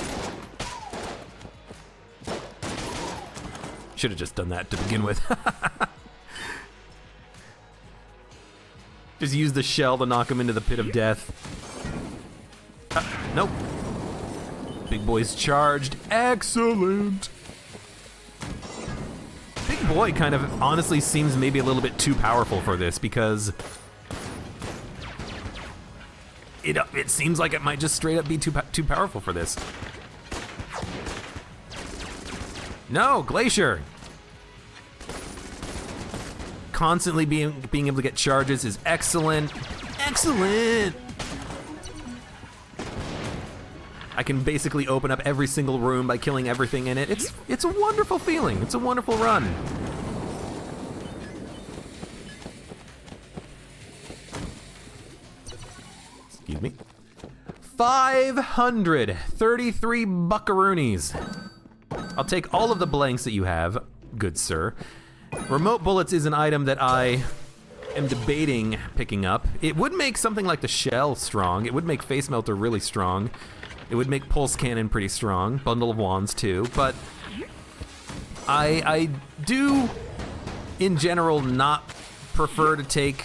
Should have just done that to begin with. Just use the shell to knock him into the pit of death. Nope. Big boy's charged. Excellent. Big boy kind of honestly seems maybe a little bit too powerful for this because it seems like it might just straight up be too powerful for this. No, Glacier. Constantly being able to get charges is excellent. Excellent. I can basically open up every single room by killing everything in it. It's a wonderful feeling. It's a wonderful run. Excuse me. 533 buckaroonies. I'll take all of the blanks that you have, good sir. Remote bullets is an item that I am debating picking up. It would make something like the shell strong. It would make face melter really strong. It would make pulse cannon pretty strong. Bundle of wands too, but I do in general not prefer to take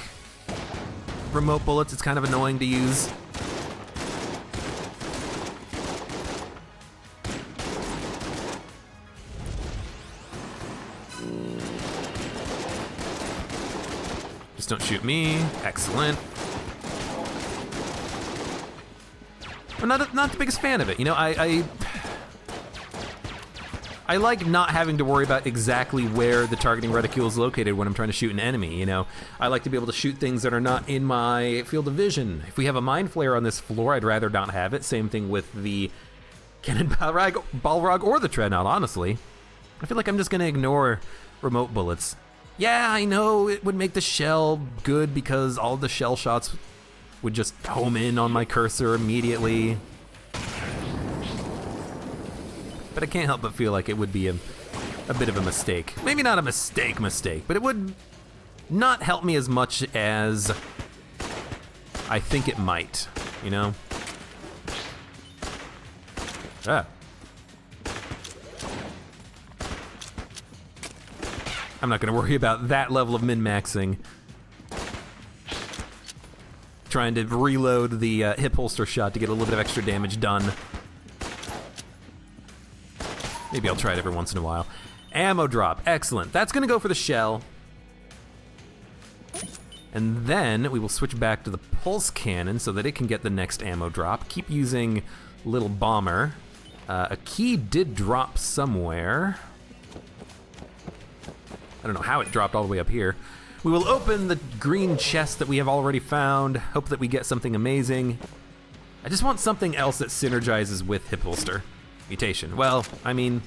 remote bullets. It's kind of annoying to use. Just don't shoot me. Excellent. I'm not the biggest fan of it. You know, I like not having to worry about exactly where the targeting reticule is located when I'm trying to shoot an enemy, you know. I like to be able to shoot things that are not in my field of vision. If we have a mind flare on this floor, I'd rather not have it. Same thing with the cannon balrog or the treadnought, honestly. I feel like I'm just gonna ignore remote bullets. Yeah, I know it would make the shell good because all the shell shots would just home in on my cursor immediately. But I can't help but feel like it would be a bit of a mistake. Maybe not a mistake, but it would not help me as much as I think it might, you know? Ah. I'm not gonna worry about that level of min-maxing. Trying to reload the hip holster shot to get a little bit of extra damage done. Maybe I'll try it every once in a while. Ammo drop, excellent. That's gonna go for the shell. And then we will switch back to the pulse cannon so that it can get the next ammo drop. Keep using little bomber. A key did drop somewhere. I don't know how it dropped all the way up here. We will open the green chest that we have already found. Hope that we get something amazing. I just want something else that synergizes with hip holster. Mutation. Well, I mean,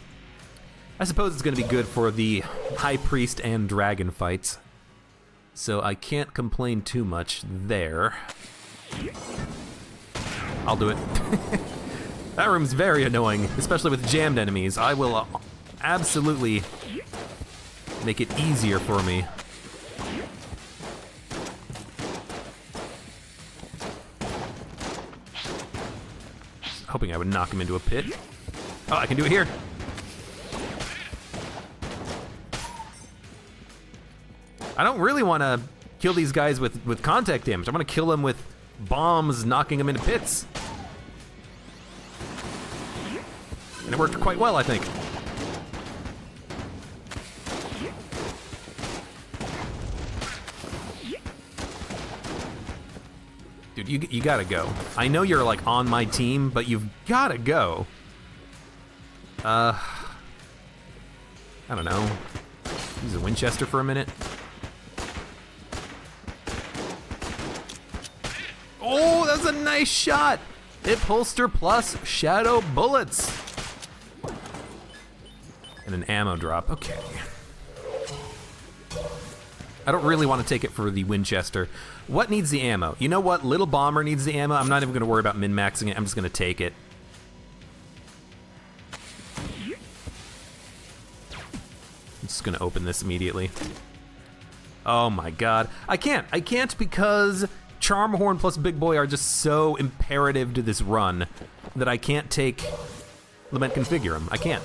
I suppose it's gonna be good for the high priest and dragon fights. So I can't complain too much there. I'll do it. That room's very annoying, especially with jammed enemies. I will absolutely make it easier for me. Hoping I would knock him into a pit. Oh, I can do it here. I don't really want to kill these guys with contact damage. I want to kill them with bombs knocking them into pits. And it worked quite well, I think. Dude, you gotta go. I know you're like on my team, but you've gotta go. I don't know. Use a Winchester for a minute. Oh, that's a nice shot! Hip holster plus shadow bullets. And an ammo drop, okay. I don't really want to take it for the Winchester. What needs the ammo? You know what? Little Bomber needs the ammo. I'm not even going to worry about min-maxing it. I'm just going to take it. I'm just going to open this immediately. Oh my god. I can't because Charm Horn plus Big Boy are just so imperative to this run that I can't take Lament Configure 'em. I can't.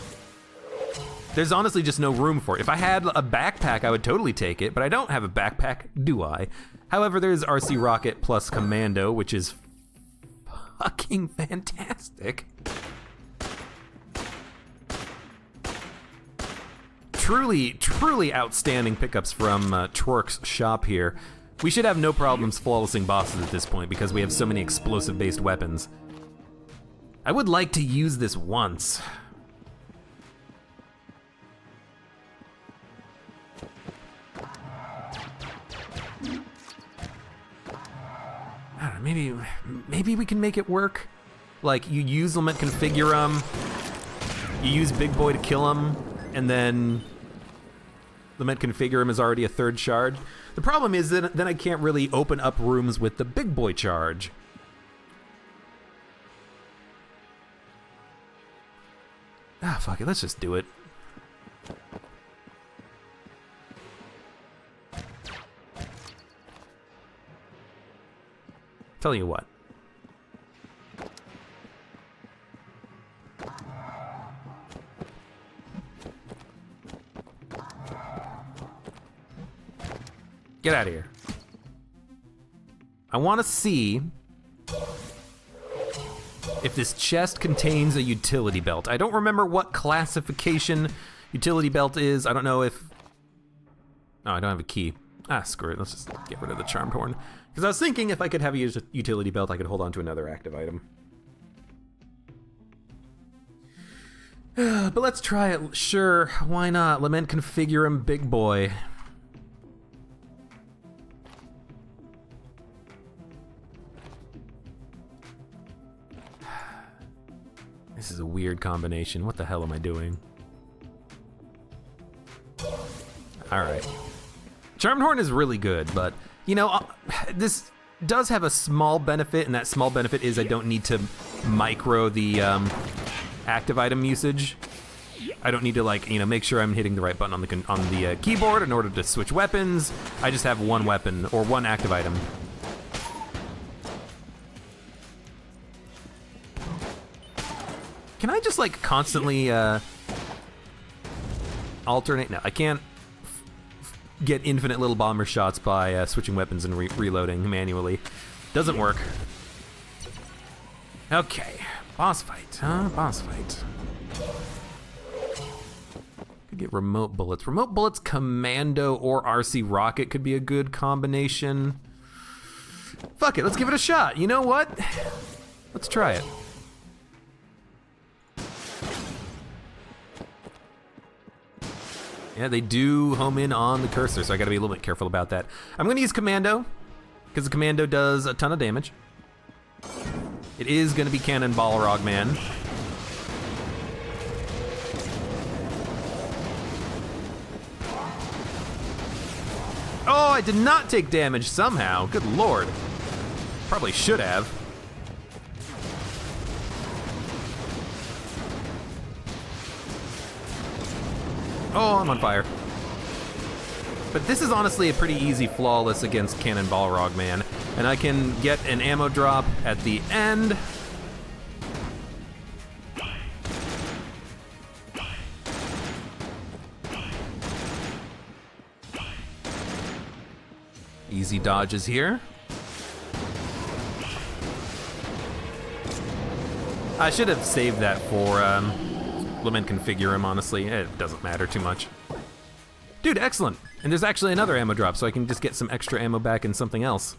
There's honestly just no room for it. If I had a backpack, I would totally take it, but I don't have a backpack, do I? However, there's RC Rocket plus Commando, which is fucking fantastic. Truly, truly outstanding pickups from Twerk's shop here. We should have no problems flawlessing bosses at this point because we have so many explosive-based weapons. I would like to use this once. I don't know, maybe we can make it work. Like, you use Lament Configure 'em, you use Big Boy to kill him, and then Lament Configure 'em is already a third charge. The problem is that then I can't really open up rooms with the Big Boy charge. Ah, fuck it, let's just do it. Tell you what. Get out of here. I want to see if this chest contains a utility belt. I don't remember what classification utility belt is. I don't know if... Oh, I don't have a key. Ah, screw it. Let's just get rid of the Charmed Horn. Because I was thinking if I could have a utility belt, I could hold on to another active item. But let's try it. Sure, why not? Lament Configure 'em, Big Boy. This is a weird combination. What the hell am I doing? Alright. Charmed Horn is really good, but, you know, this does have a small benefit, and that small benefit is I don't need to micro the active item usage. I don't need to, like, you know, make sure I'm hitting the right button on the keyboard in order to switch weapons. I just have one weapon, or one active item. Can I just, like, constantly alternate? No, I can't get infinite little bomber shots by switching weapons and reloading manually. Doesn't work. Okay, boss fight, huh? Boss fight. Could get remote bullets. Remote bullets, Commando, or RC Rocket could be a good combination. Fuck it, let's give it a shot. You know what? Let's try it. Yeah, they do home in on the cursor, so I gotta be a little bit careful about that. I'm gonna use Commando, because the Commando does a ton of damage. It is gonna be Cannon Balrog Man. Oh, I did not take damage somehow. Good lord. Probably should have. Oh, I'm on fire. But this is honestly a pretty easy flawless against Cannon Balrog Man. And I can get an ammo drop at the end. Easy dodges here. I should have saved that for Lament Configurum, honestly. It doesn't matter too much. Dude, excellent. And there's actually another ammo drop, so I can just get some extra ammo back in something else.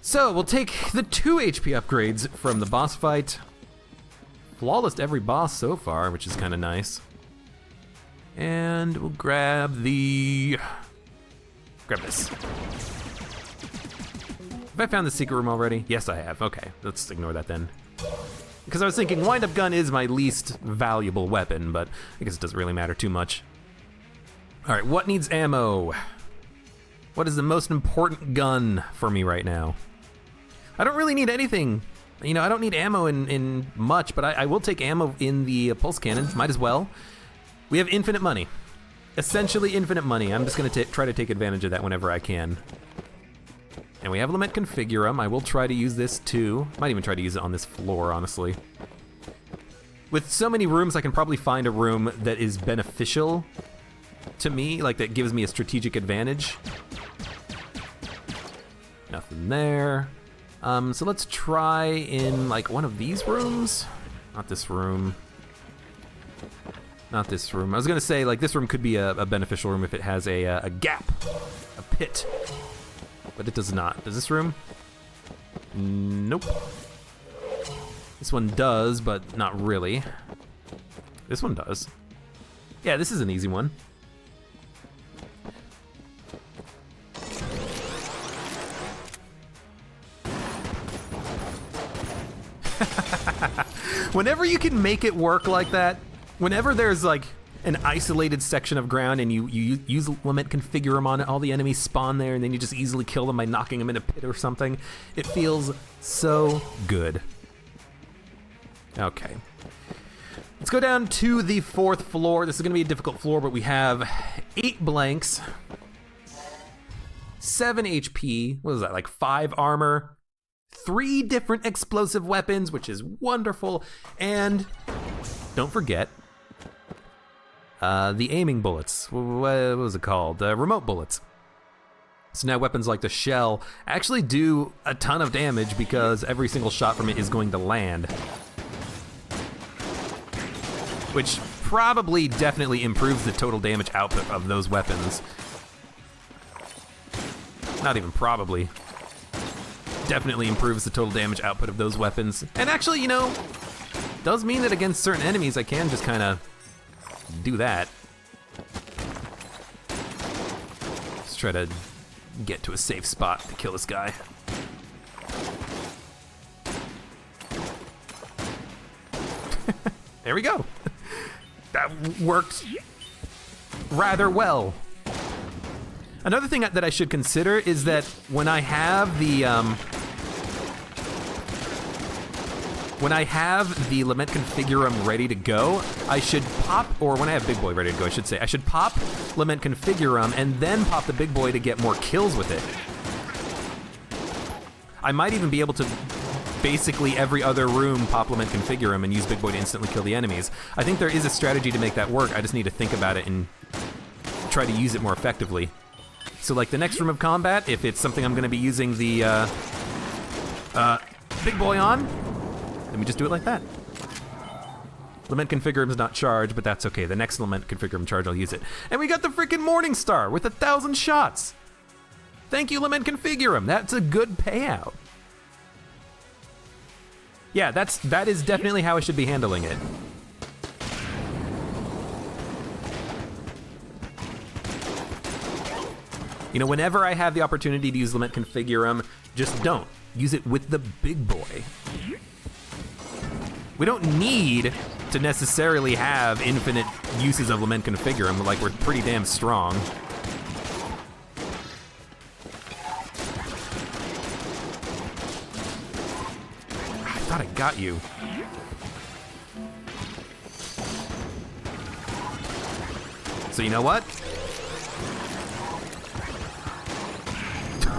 So we'll take the 2 HP upgrades from the boss fight. Flawless every boss so far, which is kind of nice. And we'll grab this. Have I found the secret room already? Yes, I have. Okay, let's ignore that then. Because I was thinking wind-up gun is my least valuable weapon, but I guess it doesn't really matter too much. All right, what needs ammo? What is the most important gun for me right now? I don't really need anything. You know, I don't need ammo in much, but I will take ammo in the pulse cannon. Might as well. We have infinite money. Essentially infinite money. I'm just gonna try to take advantage of that whenever I can. And we have Lament Configurum. I will try to use this too. Might even try to use it on this floor, honestly. With so many rooms, I can probably find a room that is beneficial to me, like that gives me a strategic advantage. Nothing there. So let's try in like one of these rooms. Not this room. Not this room. I was gonna say like this room could be a beneficial room if it has a gap, a pit. But it does not. Does this room? Nope. This one does, but not really. This one does. Yeah, this is an easy one. Whenever you can make it work like that, whenever there's like an isolated section of ground and you use Lament Configurum on it, all the enemies spawn there and then you just easily kill them by knocking them in a pit or something. It feels so good. Okay. Let's go down to the 4th floor. This is gonna be a difficult floor, but we have 8 blanks, 7 HP, what is that, like 5 armor, 3 different explosive weapons, which is wonderful, and don't forget, the aiming bullets. What was it called? Remote bullets. So now weapons like the shell actually do a ton of damage because every single shot from it is going to land. Which probably definitely improves the total damage output of those weapons. Not even probably. Definitely improves the total damage output of those weapons. And actually, you know, does mean that against certain enemies I can just kind of do that. Let's try to get to a safe spot to kill this guy. There we go. That worked rather well. Another thing that I should consider is that when I have the Lament Configurum ready to go, I should pop, or when I have Big Boy ready to go, I should say, I should pop Lament Configurum and then pop the Big Boy to get more kills with it. I might even be able to basically every other room pop Lament Configurum and use Big Boy to instantly kill the enemies. I think there is a strategy to make that work. I just need to think about it and try to use it more effectively. So like the next room of combat, if it's something I'm gonna be using the Big Boy on, let me just do it like that. Lament Configurum's not charged, but that's okay. The next Lament Configurum charge, I'll use it. And we got the freaking Morning Star with 1,000 shots. Thank you, Lament Configurum. That's a good payout. Yeah, that is definitely how I should be handling it. You know, whenever I have the opportunity to use Lament Configurum, just don't. Use it with the Big Boy. We don't need to necessarily have infinite uses of Lament Configurum, like we're pretty damn strong. I thought I got you. So you know what?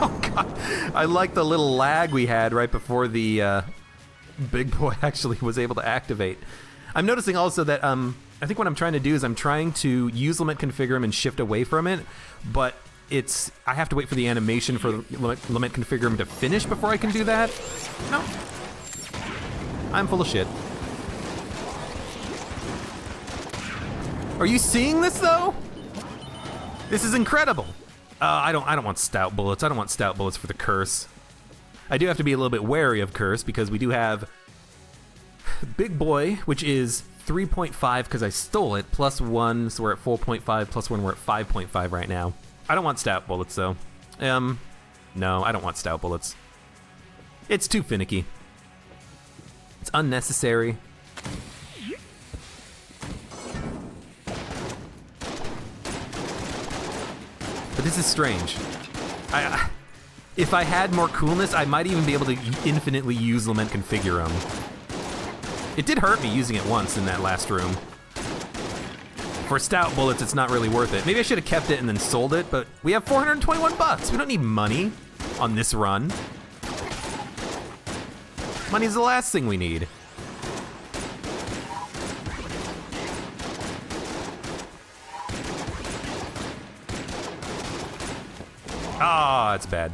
Oh god, I like the little lag we had right before the Big Boy actually was able to activate. I'm noticing also that I think what I'm trying to do is I'm trying to use Lament Configurum and shift away from it, but I have to wait for the animation for Lament Configurum to finish before I can do that? No. I'm full of shit. Are you seeing this though? This is incredible. I don't want stout bullets. I don't want stout bullets for the curse. I do have to be a little bit wary of curse because we do have Big Boy, which is 3.5 because I stole it, +1, so we're at 4.5, +1, we're at 5.5 right now. I don't want stout bullets though. No, I don't want stout bullets. It's too finicky. It's unnecessary. But this is strange. If I had more coolness, I might even be able to infinitely use Lament Configurum. It did hurt me using it once in that last room. For stout bullets, it's not really worth it. Maybe I should have kept it and then sold it, but we have 421 bucks. We don't need money on this run. Money's the last thing we need. Ah, it's bad.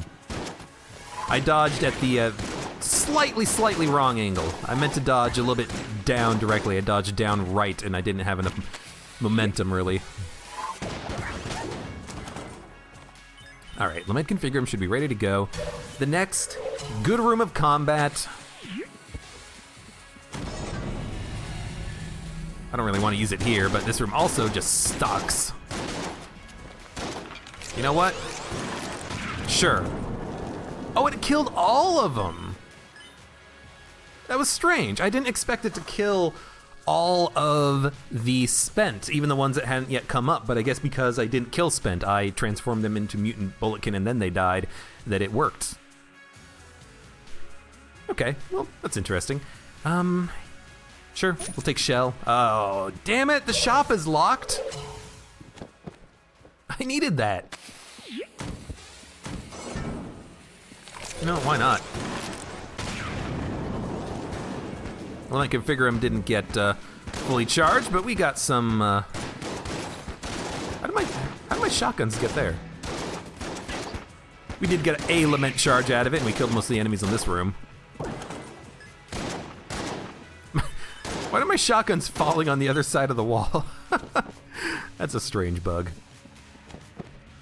I dodged at the slightly wrong angle. I meant to dodge a little bit down directly. I dodged down right, and I didn't have enough momentum, really. All right, Lament Configurum should be ready to go. The next, good room of combat. I don't really want to use it here, but this room also just sucks. You know what? Sure. Oh, it killed all of them. That was strange. I didn't expect it to kill all of the spent, even the ones that hadn't yet come up, but I guess because I didn't kill spent, I transformed them into mutant bulletkin and then they died, that it worked. Okay, well, that's interesting. Sure, we'll take shell. Oh, damn it, the shop is locked. I needed that. No, why not? Lament Configurum didn't get fully charged, but we got some. How did my shotguns get there? We did get a lament charge out of it, and we killed most of the enemies in this room. Why are my shotguns falling on the other side of the wall? That's a strange bug.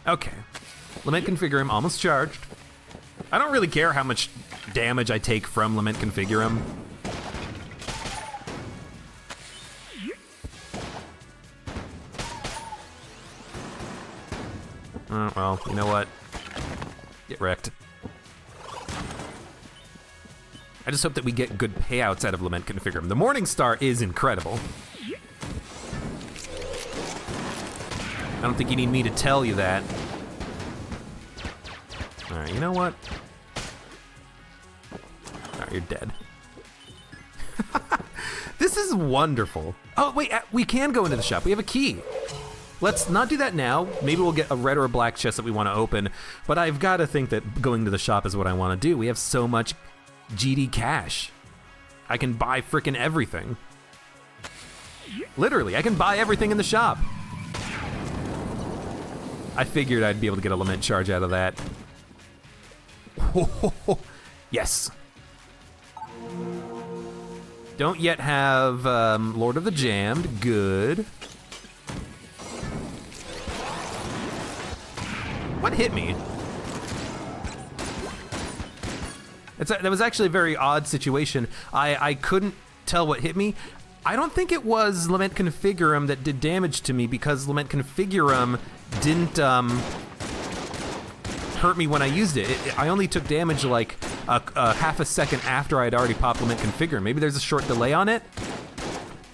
Okay, Lament Configurum almost charged. I don't really care how much damage I take from Lament Configurum. Well, you know what? Get wrecked. I just hope that we get good payouts out of Lament Configurum. The Morning Star is incredible. I don't think you need me to tell you that. All right, you know what? All right, you're dead. This is wonderful. Oh, wait, we can go into the shop. We have a key. Let's not do that now. Maybe we'll get a red or a black chest that we want to open, but I've got to think that going to the shop is what I want to do. We have so much GD cash. I can buy frickin' everything. Literally, I can buy everything in the shop. I figured I'd be able to get a lament charge out of that. Yes. Don't yet have Lord of the Jammed. Good. What hit me? That was actually a very odd situation. I couldn't tell what hit me. I don't think it was Lament Configurum that did damage to me because Lament Configurum didn't hurt me when I used it. I only took damage like a half a second after I'd already popped Lament Configurum. Maybe there's a short delay on it.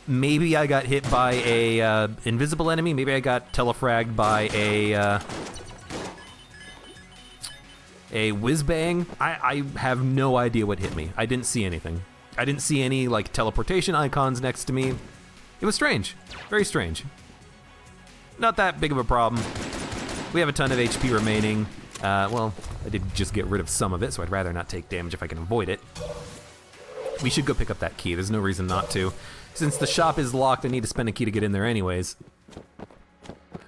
Maybe I got hit by a invisible enemy. Maybe I got telefragged by a whiz-bang. I have no idea what hit me. I didn't see anything. I didn't see any like teleportation icons next to me. It was strange, very strange. Not that big of a problem. We have a ton of HP remaining. Well, I did just get rid of some of it, so I'd rather not take damage if I can avoid it. We should go pick up that key. There's no reason not to. Since the shop is locked, I need to spend a key to get in there anyways.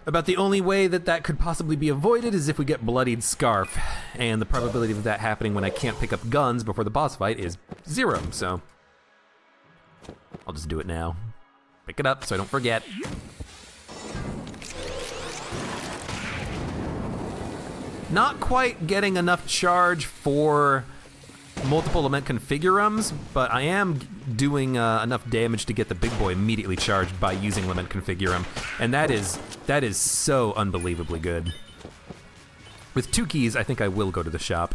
About the only way that that could possibly be avoided is if we get Bloodied Scarf, and the probability of that happening when I can't pick up guns before the boss fight is 0, so I'll just do it now. Pick it up so I don't forget. Not quite getting enough charge for multiple Lament Configurums, but I am doing enough damage to get the big boy immediately charged by using Lament Configurum, and that is so unbelievably good. With 2 keys, I think I will go to the shop.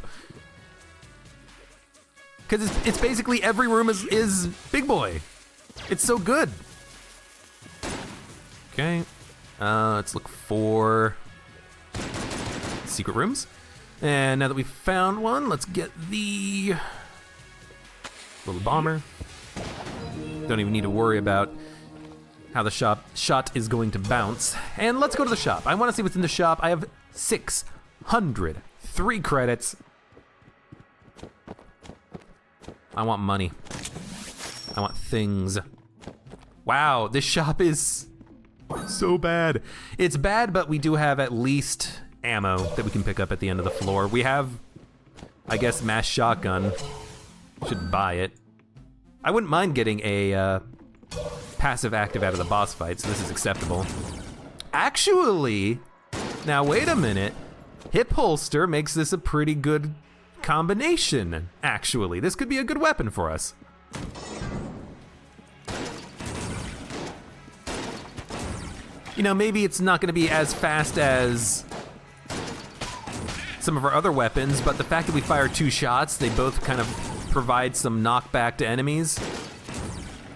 Because it's basically every room is big boy. It's so good. Okay, let's look for secret rooms. And now that we've found one, let's get the little bomber. Don't even need to worry about how the shot is going to bounce. And let's go to the shop. I want to see what's in the shop. I have 603 credits. I want money. I want things. Wow, this shop is so bad. It's bad, but we do have at least ammo that we can pick up at the end of the floor. We have, I guess, mass shotgun. Should buy it. I wouldn't mind getting a passive active out of the boss fight, so this is acceptable. Actually, now wait a minute. Hip holster makes this a pretty good combination, actually. This could be a good weapon for us. You know, maybe it's not gonna be as fast as some of our other weapons, but the fact that we fire 2 shots, they both kind of provide some knockback to enemies.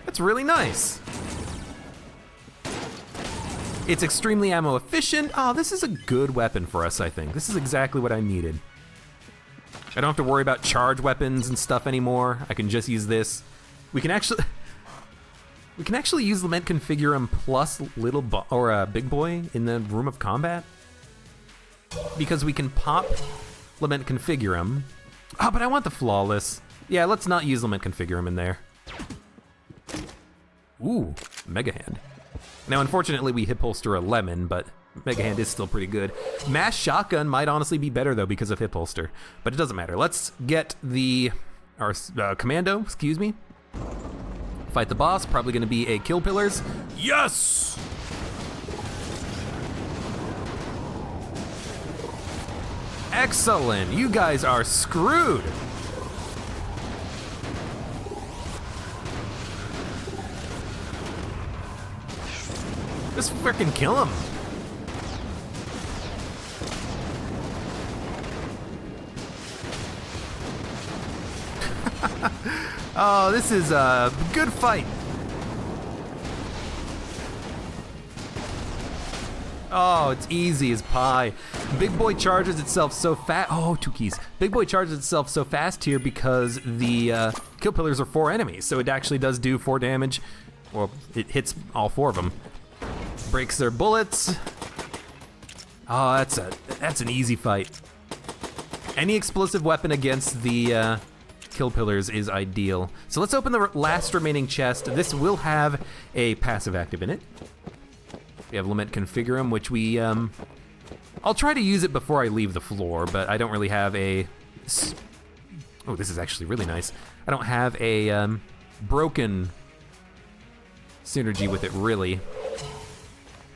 That's really nice. It's extremely ammo efficient. Oh, this is a good weapon for us, I think. This is exactly what I needed. I don't have to worry about charge weapons and stuff anymore. I can just use this. We can actually use Lament Configurum plus Big Boy in the room of combat. Because we can pop Lament Configurum. Oh, but I want the Flawless. Yeah, let's not use Lament Configurum in there. Ooh, Mega Hand. Now, unfortunately, we hip holster a lemon, but Mega Hand is still pretty good. Mass Shotgun might honestly be better, though, because of hip holster. But it doesn't matter. Let's get our Commando, excuse me. Fight the boss, probably gonna be a Kill Pillars. Yes! Excellent, you guys are screwed. Just frickin' kill him. Oh, this is a good fight. Oh, it's easy as pie. Big Boy charges itself so fast. Oh, 2 keys. Big Boy charges itself so fast here because the Kill Pillars are 4 enemies, so it actually does do 4 damage. Well, it hits all 4 of them. Breaks their bullets. Oh, that's an easy fight. Any explosive weapon against the Kill Pillars is ideal. So let's open the last remaining chest. This will have a passive active in it. We have Lament Configurum, which we, I'll try to use it before I leave the floor, but I don't really have a, oh, this is actually really nice. I don't have a broken synergy with it, really.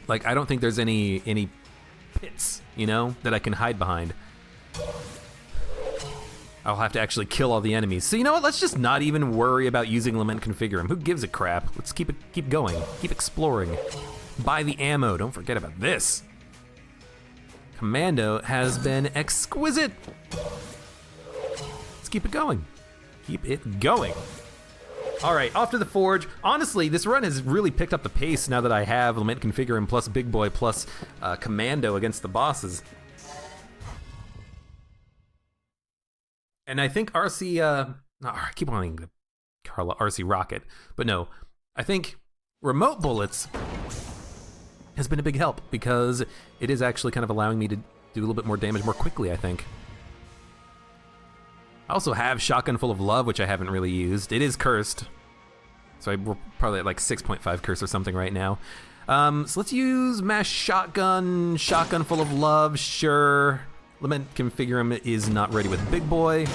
Like, I don't think there's any pits, you know, that I can hide behind. I'll have to actually kill all the enemies. So you know what, let's just not even worry about using Lament Configurum. Who gives a crap? Let's keep going, keep exploring. Buy the ammo, don't forget about this. Commando has been exquisite. Let's keep it going. Keep it going. All right, off to the forge. Honestly, this run has really picked up the pace now that I have Lament Configurum plus Big Boy plus Commando against the bosses. And I think RC, I keep wanting to call it RC Rocket, but no, I think remote bullets has been a big help because it is actually kind of allowing me to do a little bit more damage more quickly, I think. I also have Shotgun Full of Love, which I haven't really used. It is cursed, so we're probably at like 6.5 curse or something right now. So let's use mass shotgun, shotgun full of love, sure. Lament Configurum is not ready with Big Boy.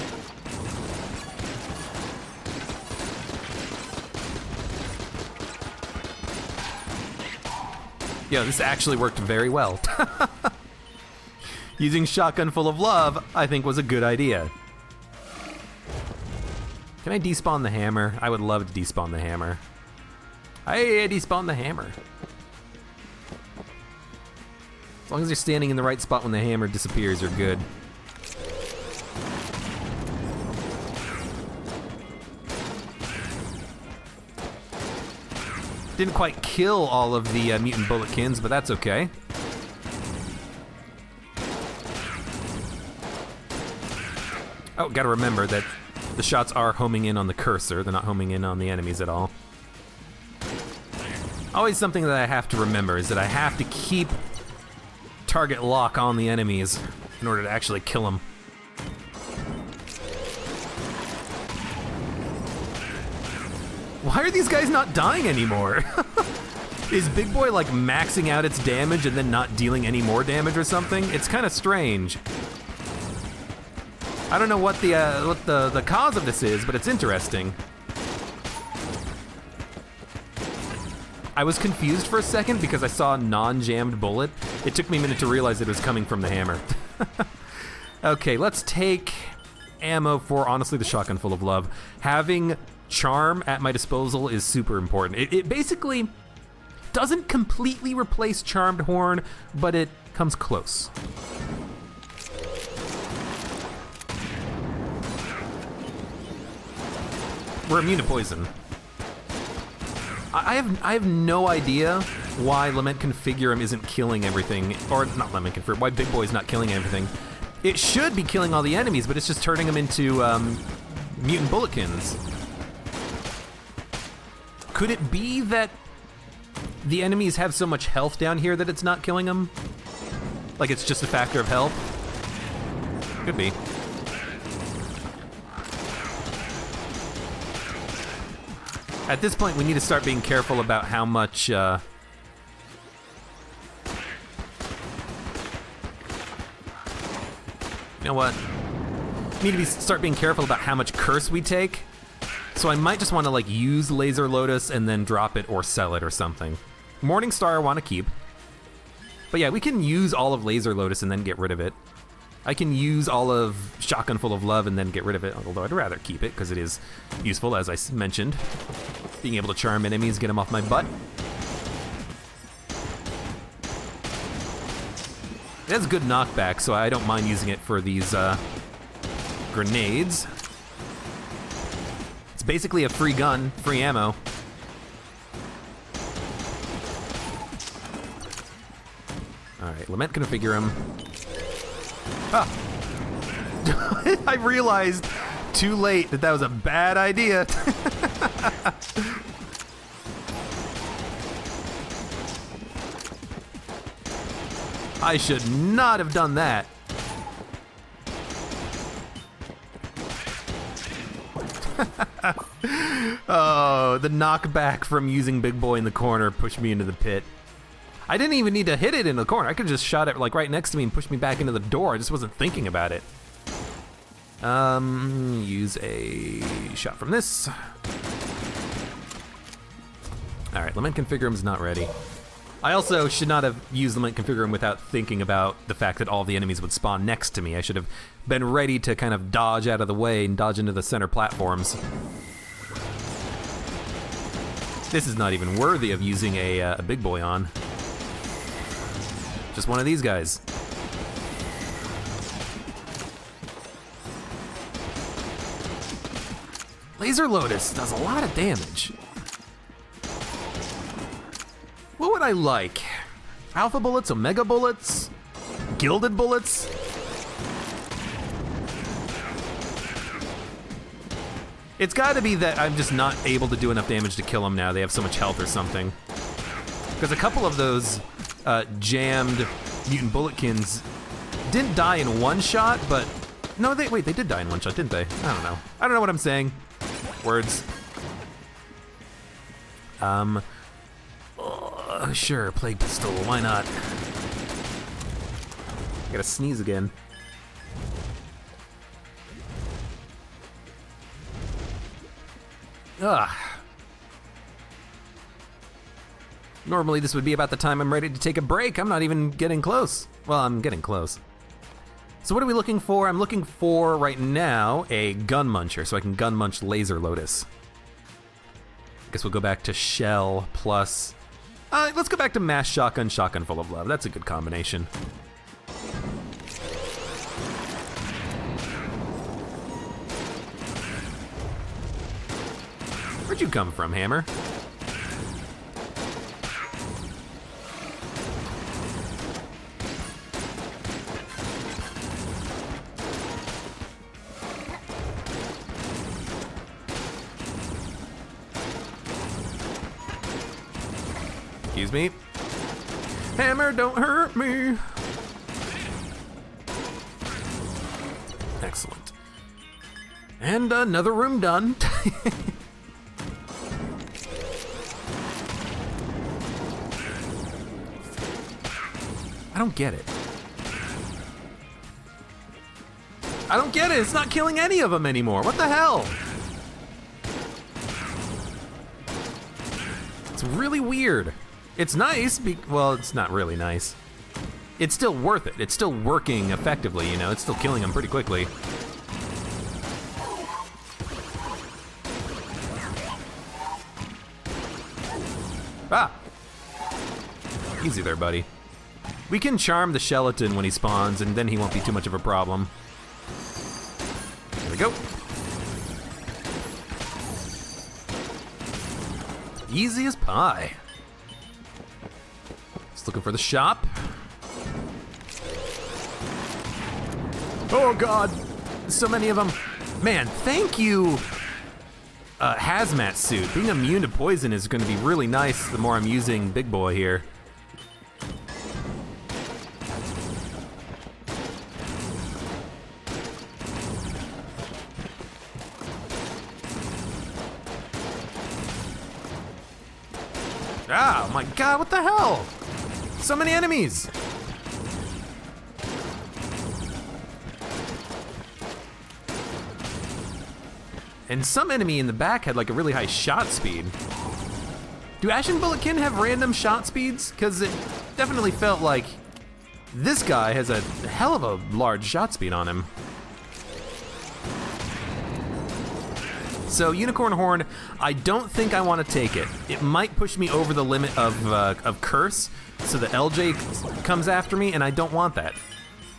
Yeah, this actually worked very well. Using shotgun full of love, I think, was a good idea. Can I despawn the hammer? I would love to despawn the hammer. Hey, I despawned the hammer. As long as you're standing in the right spot when the hammer disappears, you're good. Didn't quite kill all of the mutant bulletkins, but that's okay. Oh, gotta remember that the shots are homing in on the cursor. They're not homing in on the enemies at all. Always something that I have to remember is that I have to keep target lock on the enemies in order to actually kill them. Why are these guys not dying anymore? Is Big Boy like maxing out its damage and then not dealing any more damage or something? It's kind of strange. I don't know what the cause of this is, but it's interesting. I was confused for a second because I saw a non-jammed bullet. It took me a minute to realize it was coming from the hammer. Okay, let's take ammo for, honestly, the shotgun full of love. Having charm at my disposal is super important. It basically doesn't completely replace charmed horn, but it comes close. We're immune to poison. I have no idea why Lament Configurum isn't killing everything, or not Lament Configurum, why Big Boy's not killing everything. It should be killing all the enemies, but it's just turning them into mutant bulletkins. Could it be that the enemies have so much health down here that it's not killing them? Like it's just a factor of health? Could be. At this point, we need to start being careful about how much, you know what? We need to start being careful about how much curse we take. So I might just want to like use Laser Lotus and then drop it or sell it or something. Morningstar I want to keep. But yeah, we can use all of Laser Lotus and then get rid of it. I can use all of Shotgun Full of Love and then get rid of it, although I'd rather keep it because it is useful, as I mentioned. Being able to charm enemies, get them off my butt. It has good knockback, so I don't mind using it for these grenades. It's basically a free gun, free ammo. Alright, Lament Configurum. Ah. I realized too late that was a bad idea. I should not have done that. Oh, the knockback from using Big Boy in the corner pushed me into the pit. I didn't even need to hit it in the corner. I could have just shot it like right next to me and pushed me back into the door. I just wasn't thinking about it. Use a shot from this. All right, Lament Configurum's not ready. I also should not have used Lament Configurum without thinking about the fact that all the enemies would spawn next to me. I should have been ready to kind of dodge out of the way and dodge into the center platforms. This is not even worthy of using a Big Boy on. Just one of these guys. Laser Lotus does a lot of damage. What would I like? Alpha bullets, Omega bullets, Gilded bullets? It's gotta be that I'm just not able to do enough damage to kill them now. They have so much health or something. Because a couple of those jammed mutant bulletkins didn't die in one shot, but no, they did die in one shot, didn't they? I don't know. I don't know what I'm saying. Words. Sure, plague pistol, why not? I gotta sneeze again. Ugh. Normally this would be about the time I'm ready to take a break. I'm not even getting close. Well, I'm getting close. So what are we looking for? I'm looking for, right now, a gun muncher, so I can gun munch Laser Lotus. I guess we'll go back to shell plus... let's go back to mass shotgun, shotgun full of love. That's a good combination. Where'd you come from, Hammer? Excuse me. Hammer, don't hurt me. Excellent. And another room done. I don't get it. I don't get it. It's not killing any of them anymore. What the hell? It's really weird. It's nice, well, it's not really nice. It's still worth it. It's still working effectively, you know? It's still killing them pretty quickly. Ah! Easy there, buddy. We can charm the skeleton when he spawns, and then he won't be too much of a problem. There we go. Easy as pie. Just looking for the shop. Oh god, so many of them. Man, thank you. Hazmat suit. Being immune to poison is going to be really nice the more I'm using Big Boy here. Oh my god, what the hell? So many enemies! And some enemy in the back had like a really high shot speed. Do Ashen Bulletkin have random shot speeds? Because it definitely felt like this guy has a hell of a large shot speed on him. So Unicorn Horn, I don't think I want to take it. It might push me over the limit of curse, so the LJ comes after me, and I don't want that.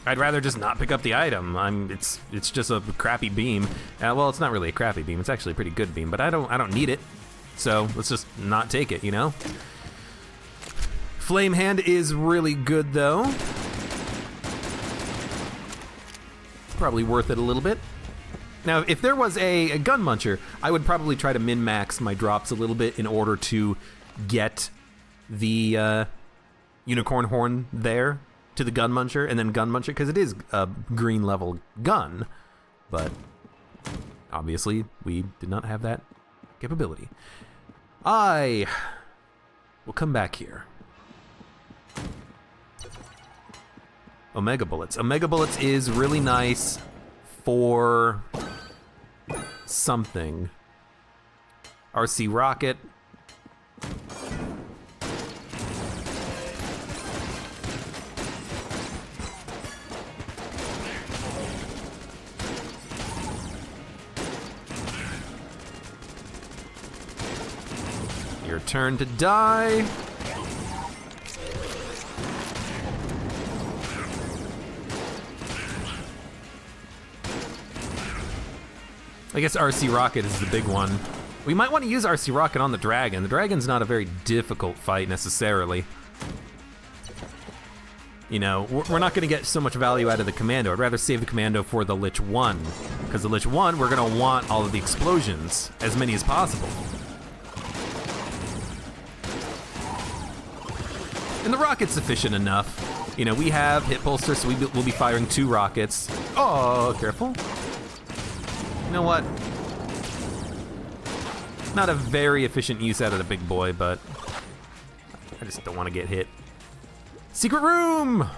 I'd rather just not pick up the item. It's just a crappy beam. Well, it's not really a crappy beam. It's actually a pretty good beam, but I don't need it. So let's just not take it, you know? Flame Hand is really good though. Probably worth it a little bit. Now, if there was a gun muncher, I would probably try to min-max my drops a little bit in order to get the Unicorn Horn there to the gun muncher, and then gun muncher, because it is a green level gun, but obviously we did not have that capability. I will come back here. Omega Bullets. Omega Bullets is really nice for something. RC Rocket. Your turn to die. I guess RC Rocket is the big one. We might want to use RC Rocket on the dragon. The dragon's not a very difficult fight necessarily. You know, we're not going to get so much value out of the commando. I'd rather save the commando for the Lich 1. Because the Lich 1, we're going to want all of the explosions, as many as possible. And the rocket's sufficient enough. You know, we have hit pulser, so we'll be firing 2 rockets. Oh, careful. You know what? Not a very efficient use out of the big boy, but I just don't want to get hit. Secret room!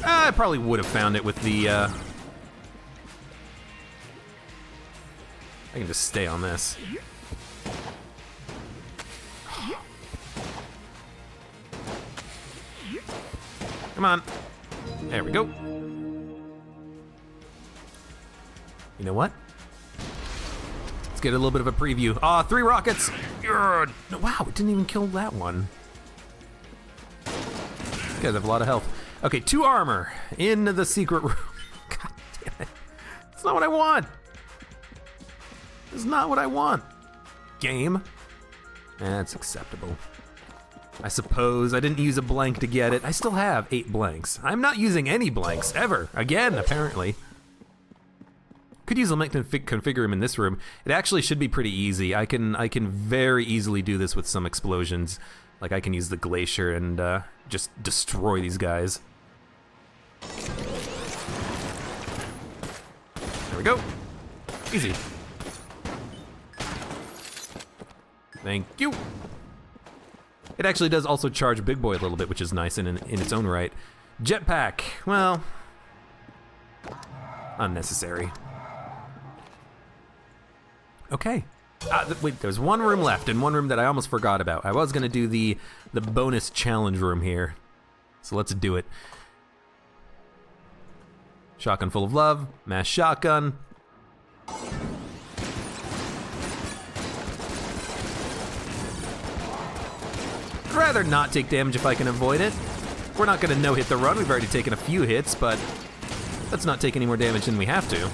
I probably would have found it with the, I can just stay on this. Come on. There we go. You know what? Let's get a little bit of a preview. Ah, 3 rockets! Wow, it didn't even kill that one. These guys have a lot of health. Okay, 2 armor in the secret room. God damn it. That's not what I want. That's not what I want. Game. That's acceptable. I suppose I didn't use a blank to get it. I still have 8 blanks. I'm not using any blanks, ever. Again, apparently. Could use element configure room in this room. It actually should be pretty easy. I can very easily do this with some explosions. Like I can use the glacier and just destroy these guys. There we go. Easy. Thank you. It actually does also charge Big Boy a little bit, which is nice in its own right. Jetpack, well, unnecessary. Okay. Wait, there's one room left, and one room that I almost forgot about. I was gonna do the bonus challenge room here, so let's do it. Shotgun full of love, mass shotgun. I'd rather not take damage if I can avoid it. We're not gonna no-hit the run. We've already taken a few hits, but let's not take any more damage than we have to.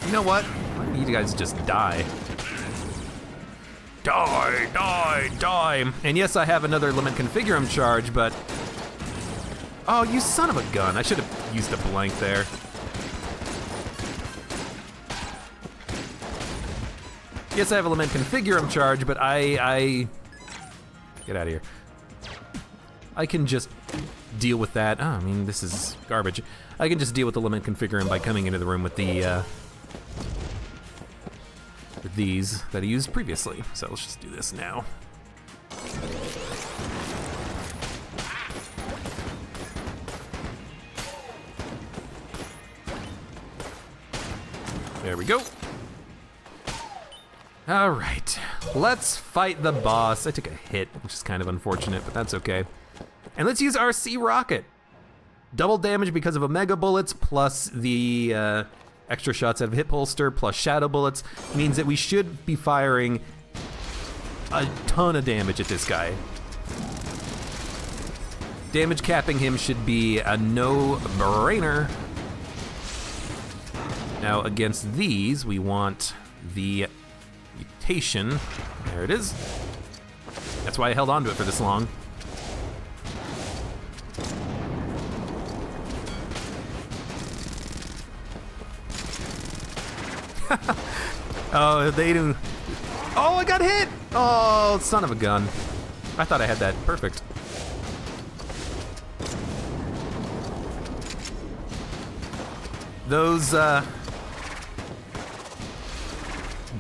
You know what? Why don't you guys just die? Die, die, die. And yes, I have another Lament Configurum charge, but... Oh, you son of a gun. I should have used a blank there. Yes, I have a Lament Configurum charge, but I... Get out of here. I can just deal with that. Oh, I mean, this is garbage. I can just deal with the Lament Configurum by coming into the room with the, with these that I used previously. So let's just do this now. There we go. All right, let's fight the boss. I took a hit, which is kind of unfortunate, but that's okay. And let's use RC Rocket. Double damage because of Omega Bullets, plus the extra shots out of Hip Holster, plus Shadow Bullets, means that we should be firing a ton of damage at this guy. Damage capping him should be a no-brainer. Now against these, we want the mutation. There it is. That's why I held on to it for this long. Oh, they do. Oh, I got hit! Oh, son of a gun. I thought I had that perfect. Those,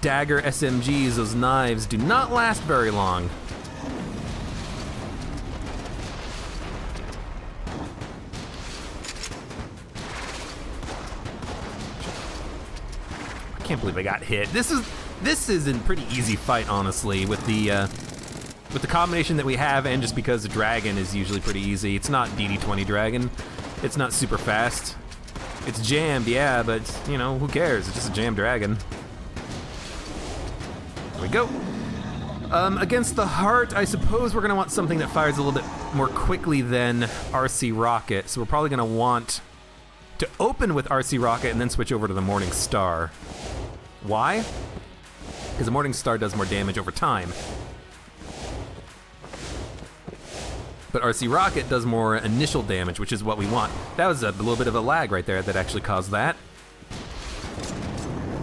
dagger SMGs, those knives, do not last very long. I can't believe I got hit. This is a pretty easy fight, honestly, with the combination that we have, and just because the dragon is usually pretty easy. It's not DD20 dragon. It's not super fast. It's jammed, yeah, but you know, who cares? It's just a jammed dragon. There we go. Against the heart, I suppose we're gonna want something that fires a little bit more quickly than RC Rocket. So we're probably gonna want to open with RC Rocket and then switch over to the Morning Star. Why? Because the Morning Star does more damage over time. But RC Rocket does more initial damage, which is what we want. That was a little bit of a lag right there that actually caused that.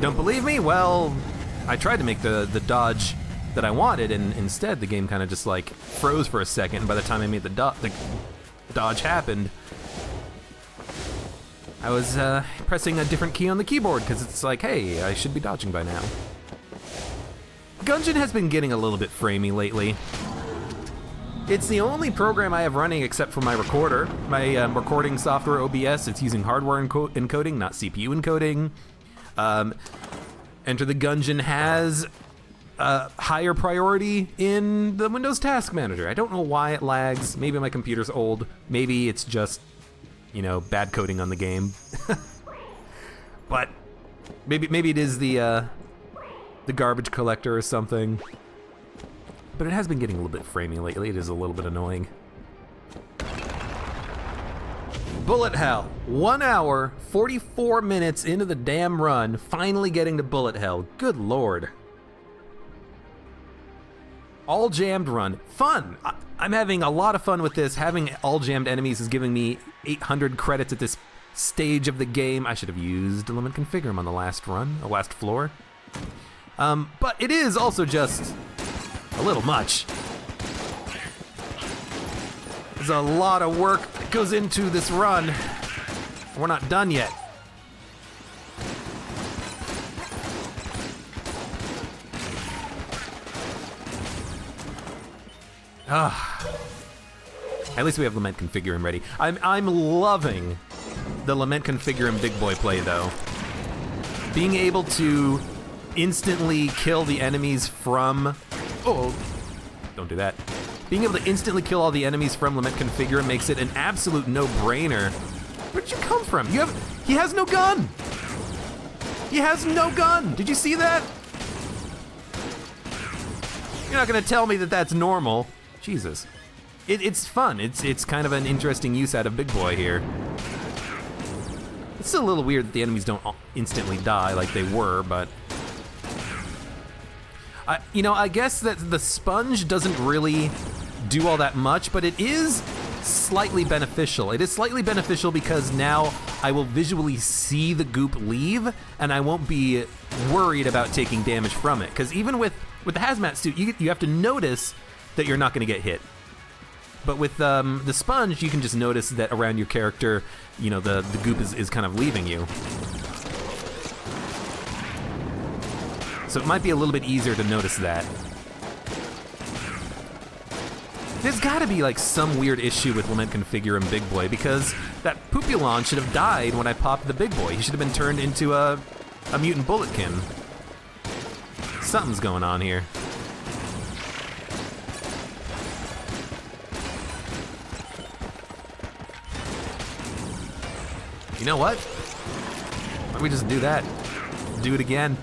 Don't believe me? Well, I tried to make the dodge that I wanted, and instead the game kind of just like froze for a second, and by the time I made the dodge happened, I was pressing a different key on the keyboard because it's like, hey, I should be dodging by now. Gungeon has been getting a little bit framey lately. It's the only program I have running except for my recorder. My recording software, OBS, it's using hardware encoding, not CPU encoding. Enter the Gungeon has higher priority in the Windows Task Manager. I don't know why it lags. Maybe my computer's old. Maybe it's just, you know, bad coding on the game. But maybe it is the garbage collector or something. But it has been getting a little bit framey lately. It is a little bit annoying. Bullet Hell. 1 hour, 44 minutes into the damn run, finally getting to Bullet Hell. Good lord. All jammed run. Fun! I'm having a lot of fun with this. Having all jammed enemies is giving me 800 credits at this stage of the game. I should have used Element Configurum on the last run, the last floor. But it is also just a little much. There's a lot of work that goes into this run. We're not done yet. At least we have Lament Configurum ready. I'm loving the Lament Configurum big boy play though. Being able to instantly kill the enemies from... Oh, don't do that. Being able to instantly kill all the enemies from Lament Configurum makes it an absolute no-brainer. Where'd you come from? He has no gun! He has no gun! Did you see that? You're not gonna tell me that that's normal. Jesus. It's fun. It's kind of an interesting use out of Big Boy here. It's still a little weird that the enemies don't instantly die like they were, but... I guess that the sponge doesn't really do all that much, but it is slightly beneficial. It is slightly beneficial because now I will visually see the goop leave, and I won't be worried about taking damage from it. Because even with the hazmat suit, you have to notice that you're not going to get hit. But with the sponge, you can just notice that around your character, you know, the goop is kind of leaving you. So it might be a little bit easier to notice that. There's gotta be like some weird issue with Lament Configurum Big Boy because that Pupulon should have died when I popped the Big Boy. He should have been turned into a mutant bulletkin. Something's going on here. You know what? Why don't we just do that? Do it again.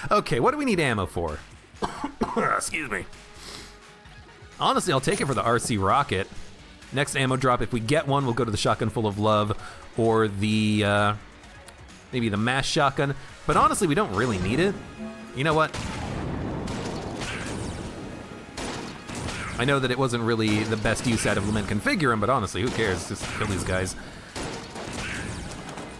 Okay, what do we need ammo for? Excuse me. Honestly, I'll take it for the RC rocket. Next ammo drop, if we get one, we'll go to the shotgun full of love or the, maybe the mass shotgun. But honestly, we don't really need it. You know what? I know that it wasn't really the best use out of Lament Configurum, but honestly, who cares? Just kill these guys.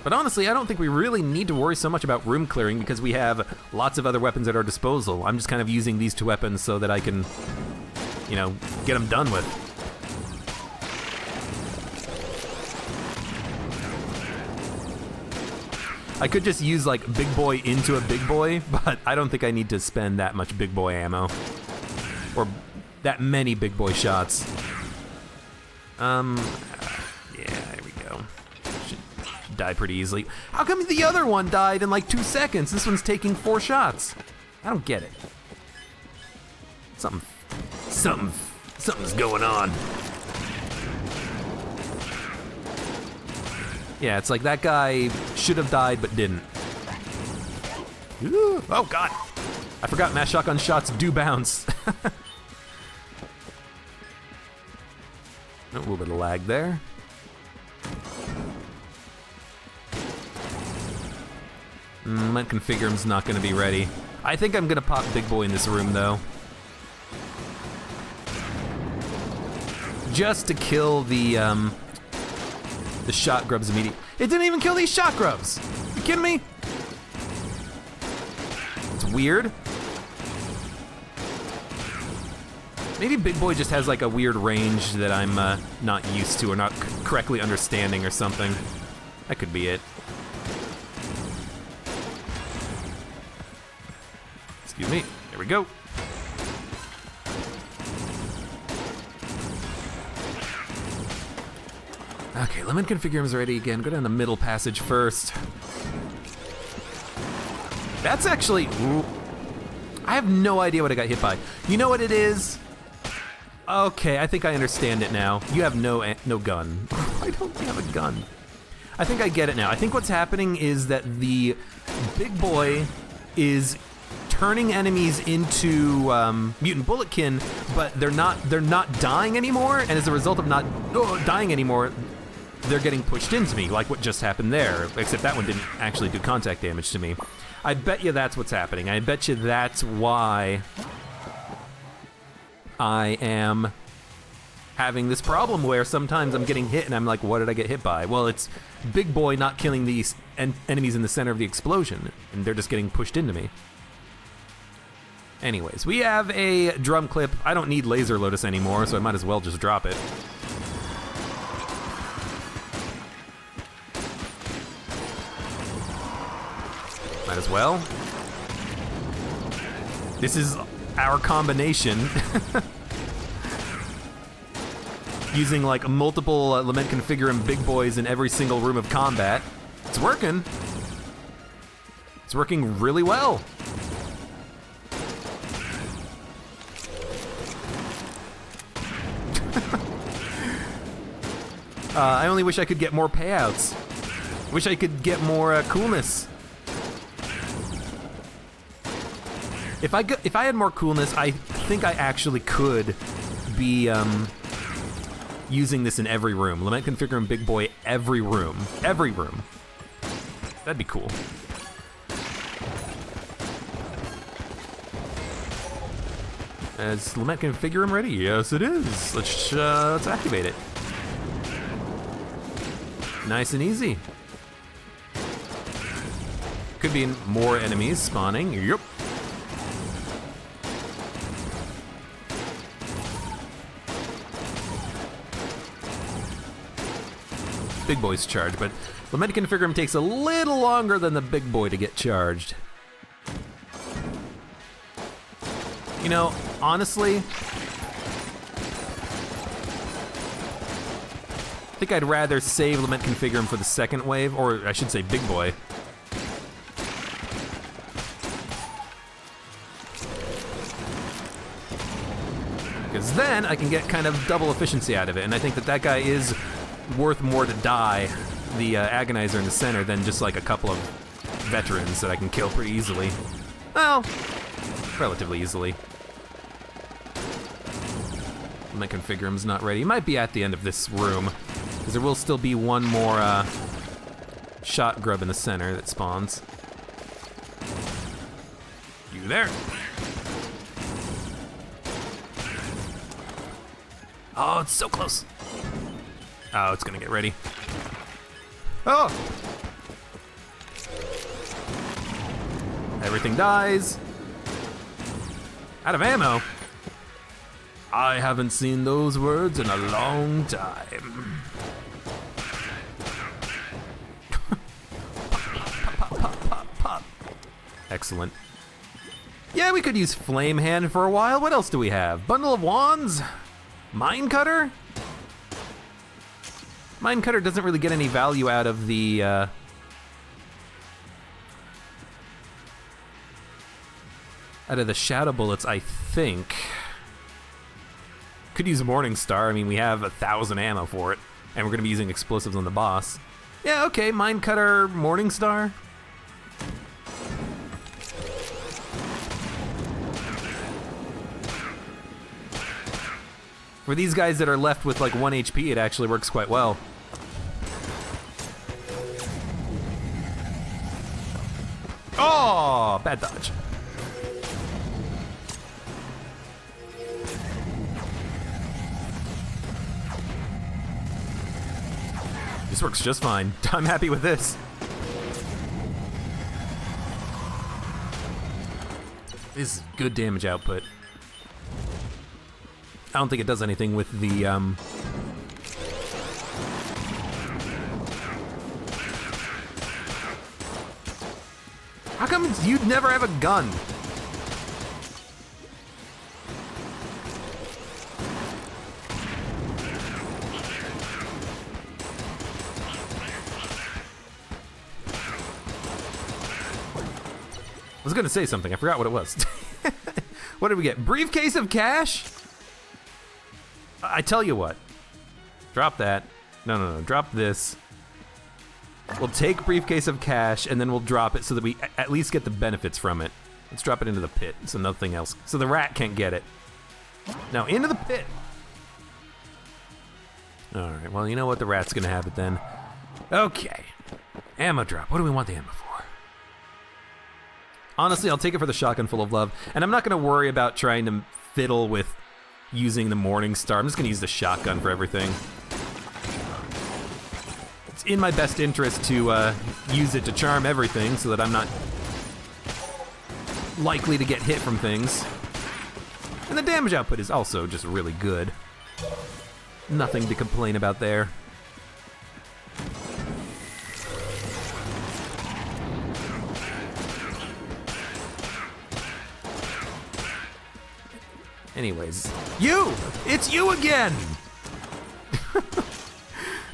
But honestly, I don't think we really need to worry so much about room clearing because we have lots of other weapons at our disposal. I'm just kind of using these two weapons so that I can, you know, get them done with. I could just use like Big Boy into a Big Boy, but I don't think I need to spend that much Big Boy ammo. Or that many Big Boy shots. Yeah, there we go. Should die pretty easily. How come the other one died in like 2 seconds? This one's taking 4 shots. I don't get it. Something's going on. Yeah, it's like that guy should have died but didn't. Ooh, oh god. I forgot mass shotgun shots do bounce. A little bit of lag there. Lament Configurum's not gonna be ready. I think I'm gonna pop Big Boy in this room though. Just to kill the shot grubs immediately. It didn't even kill these shot grubs! You kidding me? It's weird. Maybe Big Boy just has like a weird range that I'm not used to or not correctly understanding or something. That could be it. Excuse me. There we go. Okay, lemon configure's ready again. Go down the middle passage first. That's actually... Ooh, I have no idea what I got hit by. You know what it is? Okay, I think I understand it now. You have no gun. Why don't you have a gun? I think I get it now. I think what's happening is that the Big Boy is turning enemies into mutant bulletkin, but they're not dying anymore, and as a result of not dying anymore, they're getting pushed into me, like what just happened there, except that one didn't actually do contact damage to me. I bet you that's what's happening. I bet you that's why I am having this problem where sometimes I'm getting hit and I'm like, what did I get hit by? Well, it's Big Boy not killing these enemies in the center of the explosion, and they're just getting pushed into me. Anyways, we have a drum clip. I don't need Laser Lotus anymore, so I might as well just drop it. Might as well. This is our combination. Using like multiple Lament Configurum Big Boys in every single room of combat. It's working. It's working really well. I only wish I could get more payouts. Wish I could get more coolness. If I had more coolness, I think I actually could be using this in every room. Lament Configurum Big Boy, every room. Every room. That'd be cool. Is Lament Configurum ready? Yes, it is. Let's activate it. Nice and easy. Could be more enemies spawning. Yep. Big Boy's charged, but Lament Configurum takes a little longer than the Big Boy to get charged. You know, honestly, I think I'd rather save Lament Configurum for the second wave, or I should say Big Boy. Because then I can get kind of double efficiency out of it, and I think that guy is worth more to die, the Agonizer in the center, than just like a couple of veterans that I can kill pretty easily. Well, relatively easily. My Configurum's not ready. He might be at the end of this room, because there will still be one more shot grub in the center that spawns. You there. Oh, it's so close. Oh, it's gonna get ready. Oh! Everything dies. Out of ammo. I haven't seen those words in a long time. Pop, pop, pop, pop. Excellent. Yeah, we could use Flame Hand for a while. What else do we have? Bundle of Wands? Mine Cutter? Mine Cutter doesn't really get any value out of the out of the Shadow Bullets, I think. Could use Morningstar. I mean, we have 1,000 ammo for it, and we're gonna be using explosives on the boss. Yeah, okay, Mine Cutter, Morningstar. For these guys that are left with like 1 HP, it actually works quite well. Oh, bad dodge. This works just fine. I'm happy with this. This is good damage output. I don't think it does anything with the, How come you'd never have a gun? I was gonna say something, I forgot what it was. What did we get? Briefcase of cash? I tell you what. Drop that. No, drop this. We'll take briefcase of cash and then we'll drop it so that we at least get the benefits from it. Let's drop it into the pit so nothing else, so the rat can't get it. Now into the pit. All right, well, you know what? The rat's gonna have it then. Okay, ammo drop. What do we want the ammo for? Honestly, I'll take it for the shotgun full of love, and I'm not gonna worry about trying to fiddle with using the Morning Star. I'm just gonna use the shotgun for everything. It's in my best interest to use it to charm everything so that I'm not likely to get hit from things. And the damage output is also just really good. Nothing to complain about there. Anyways, it's you again!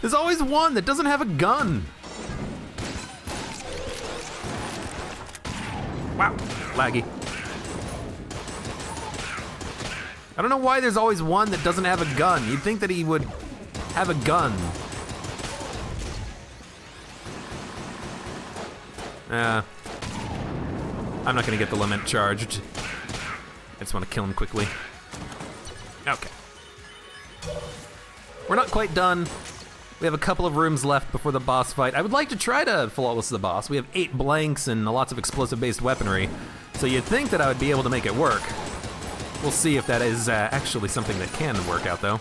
There's always one that doesn't have a gun. Wow, laggy. I don't know why there's always one that doesn't have a gun. You'd think that he would have a gun. I'm not gonna get the lament charged. I just want to kill him quickly. Okay. We're not quite done. We have a couple of rooms left before the boss fight. I would like to try to flawless the boss. We have 8 blanks and lots of explosive-based weaponry, so you'd think that I would be able to make it work. We'll see if that is actually something that can work out, though.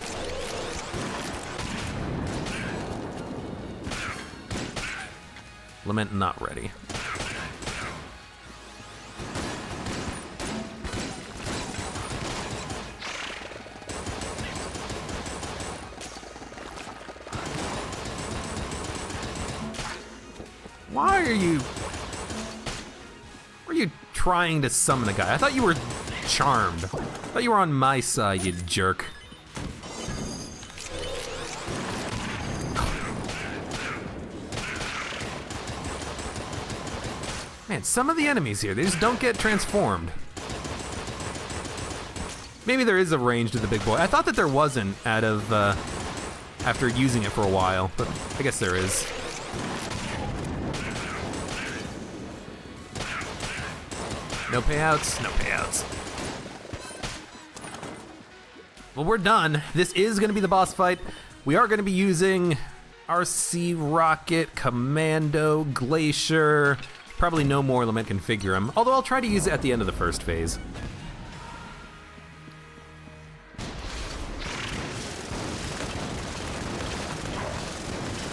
Lament not ready. Why are you trying to summon a guy? I thought you were charmed. I thought you were on my side, you jerk. Man, some of the enemies here, they just don't get transformed. Maybe there is a range to the big boy. I thought that there wasn't after using it for a while, but I guess there is. No payouts, no payouts. Well, we're done. This is gonna be the boss fight. We are gonna be using RC Rocket, Commando, Glacier, probably no more Lament Configurum, although I'll try to use it at the end of the first phase.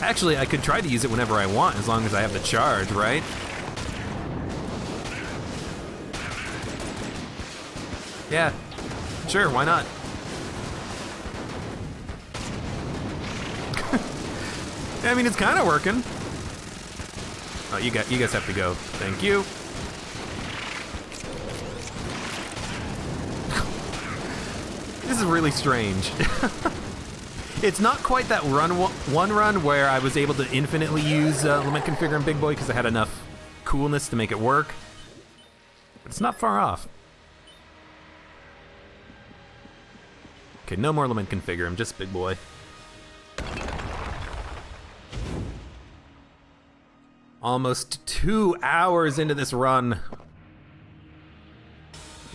Actually, I could try to use it whenever I want, as long as I have the charge, right? Yeah, sure, why not? I mean, it's kind of working. Oh, you guys have to go. Thank you. This is really strange. It's not quite that one run where I was able to infinitely use Lament Configurum Big Boy because I had enough coolness to make it work. But it's not far off. Okay, no more Lament Configurum, just Big Boy. Almost 2 hours into this run.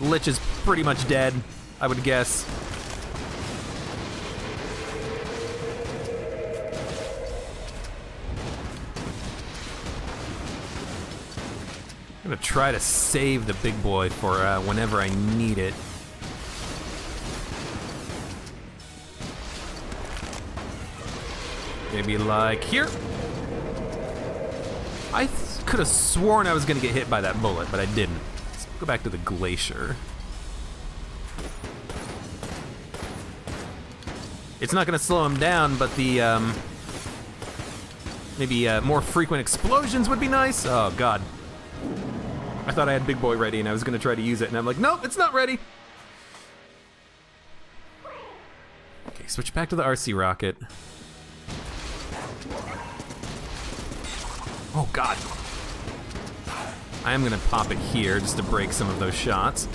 Lich is pretty much dead, I would guess. I'm gonna try to save the big boy for whenever I need it. Maybe like here. I could have sworn I was gonna get hit by that bullet, but I didn't. Let's go back to the glacier. It's not gonna slow him down, but the, maybe more frequent explosions would be nice. Oh, God. I thought I had Big Boy ready and I was gonna try to use it, and I'm like, nope, it's not ready. Okay, switch back to the RC rocket. Oh, God. I am gonna pop it here just to break some of those shots.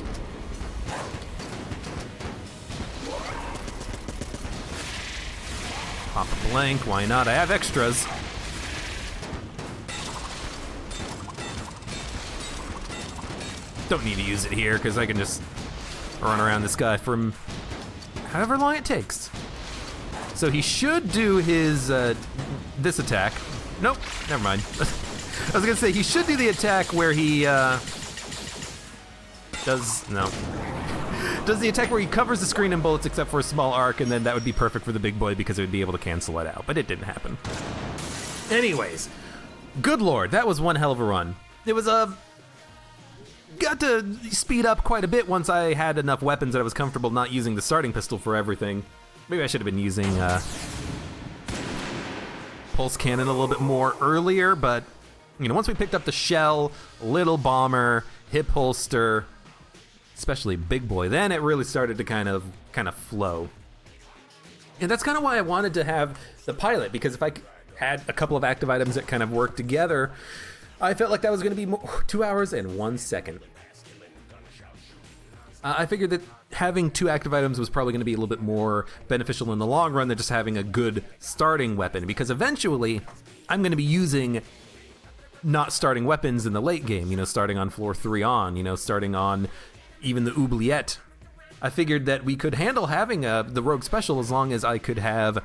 Pop a blank, why not? I have extras. Don't need to use it here, because I can just run around this guy from however long it takes. So he should do his, this attack. Nope, never mind. I was gonna say, he should do the attack where he, does the attack where he covers the screen in bullets except for a small arc, and then that would be perfect for the Big Boy because it would be able to cancel it out, but it didn't happen. Anyways, good lord, that was one hell of a run. It was got to speed up quite a bit once I had enough weapons that I was comfortable not using the starting pistol for everything. Maybe I should have been using pulse cannon a little bit more earlier, but you know, once we picked up the shell, little bomber, hip holster, especially Big Boy, then it really started to kind of flow. And that's kind of why I wanted to have the pilot, because if I had a couple of active items that kind of worked together, I felt like that was going to be 2 hours and 1 second. I figured that having 2 active items was probably going to be a little bit more beneficial in the long run than just having a good starting weapon, because eventually I'm going to be using not starting weapons in the late game, you know, starting on floor 3 on, you know, starting on even the oubliette. I figured that we could handle having the rogue special as long as I could have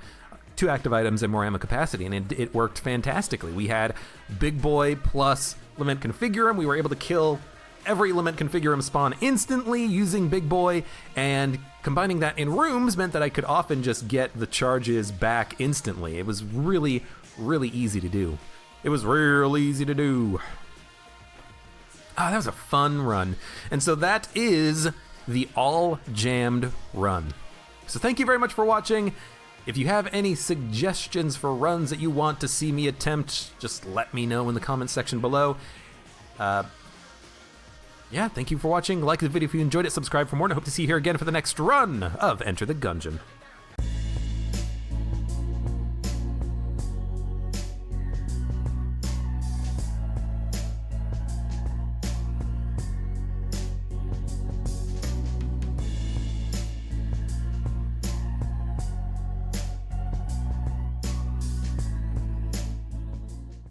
2 active items and more ammo capacity, and it worked fantastically. We had Big Boy plus Lament Configurum. We were able to kill every Lament Configurum spawn instantly using Big Boy, and combining that in rooms meant that I could often just get the charges back instantly. It was really, really easy to do. It was real easy to do. Ah, that was a fun run. And so that is the all jammed run. So thank you very much for watching. If you have any suggestions for runs that you want to see me attempt, just let me know in the comments section below. Yeah, thank you for watching. Like the video if you enjoyed it, subscribe for more, and I hope to see you here again for the next run of Enter the Gungeon.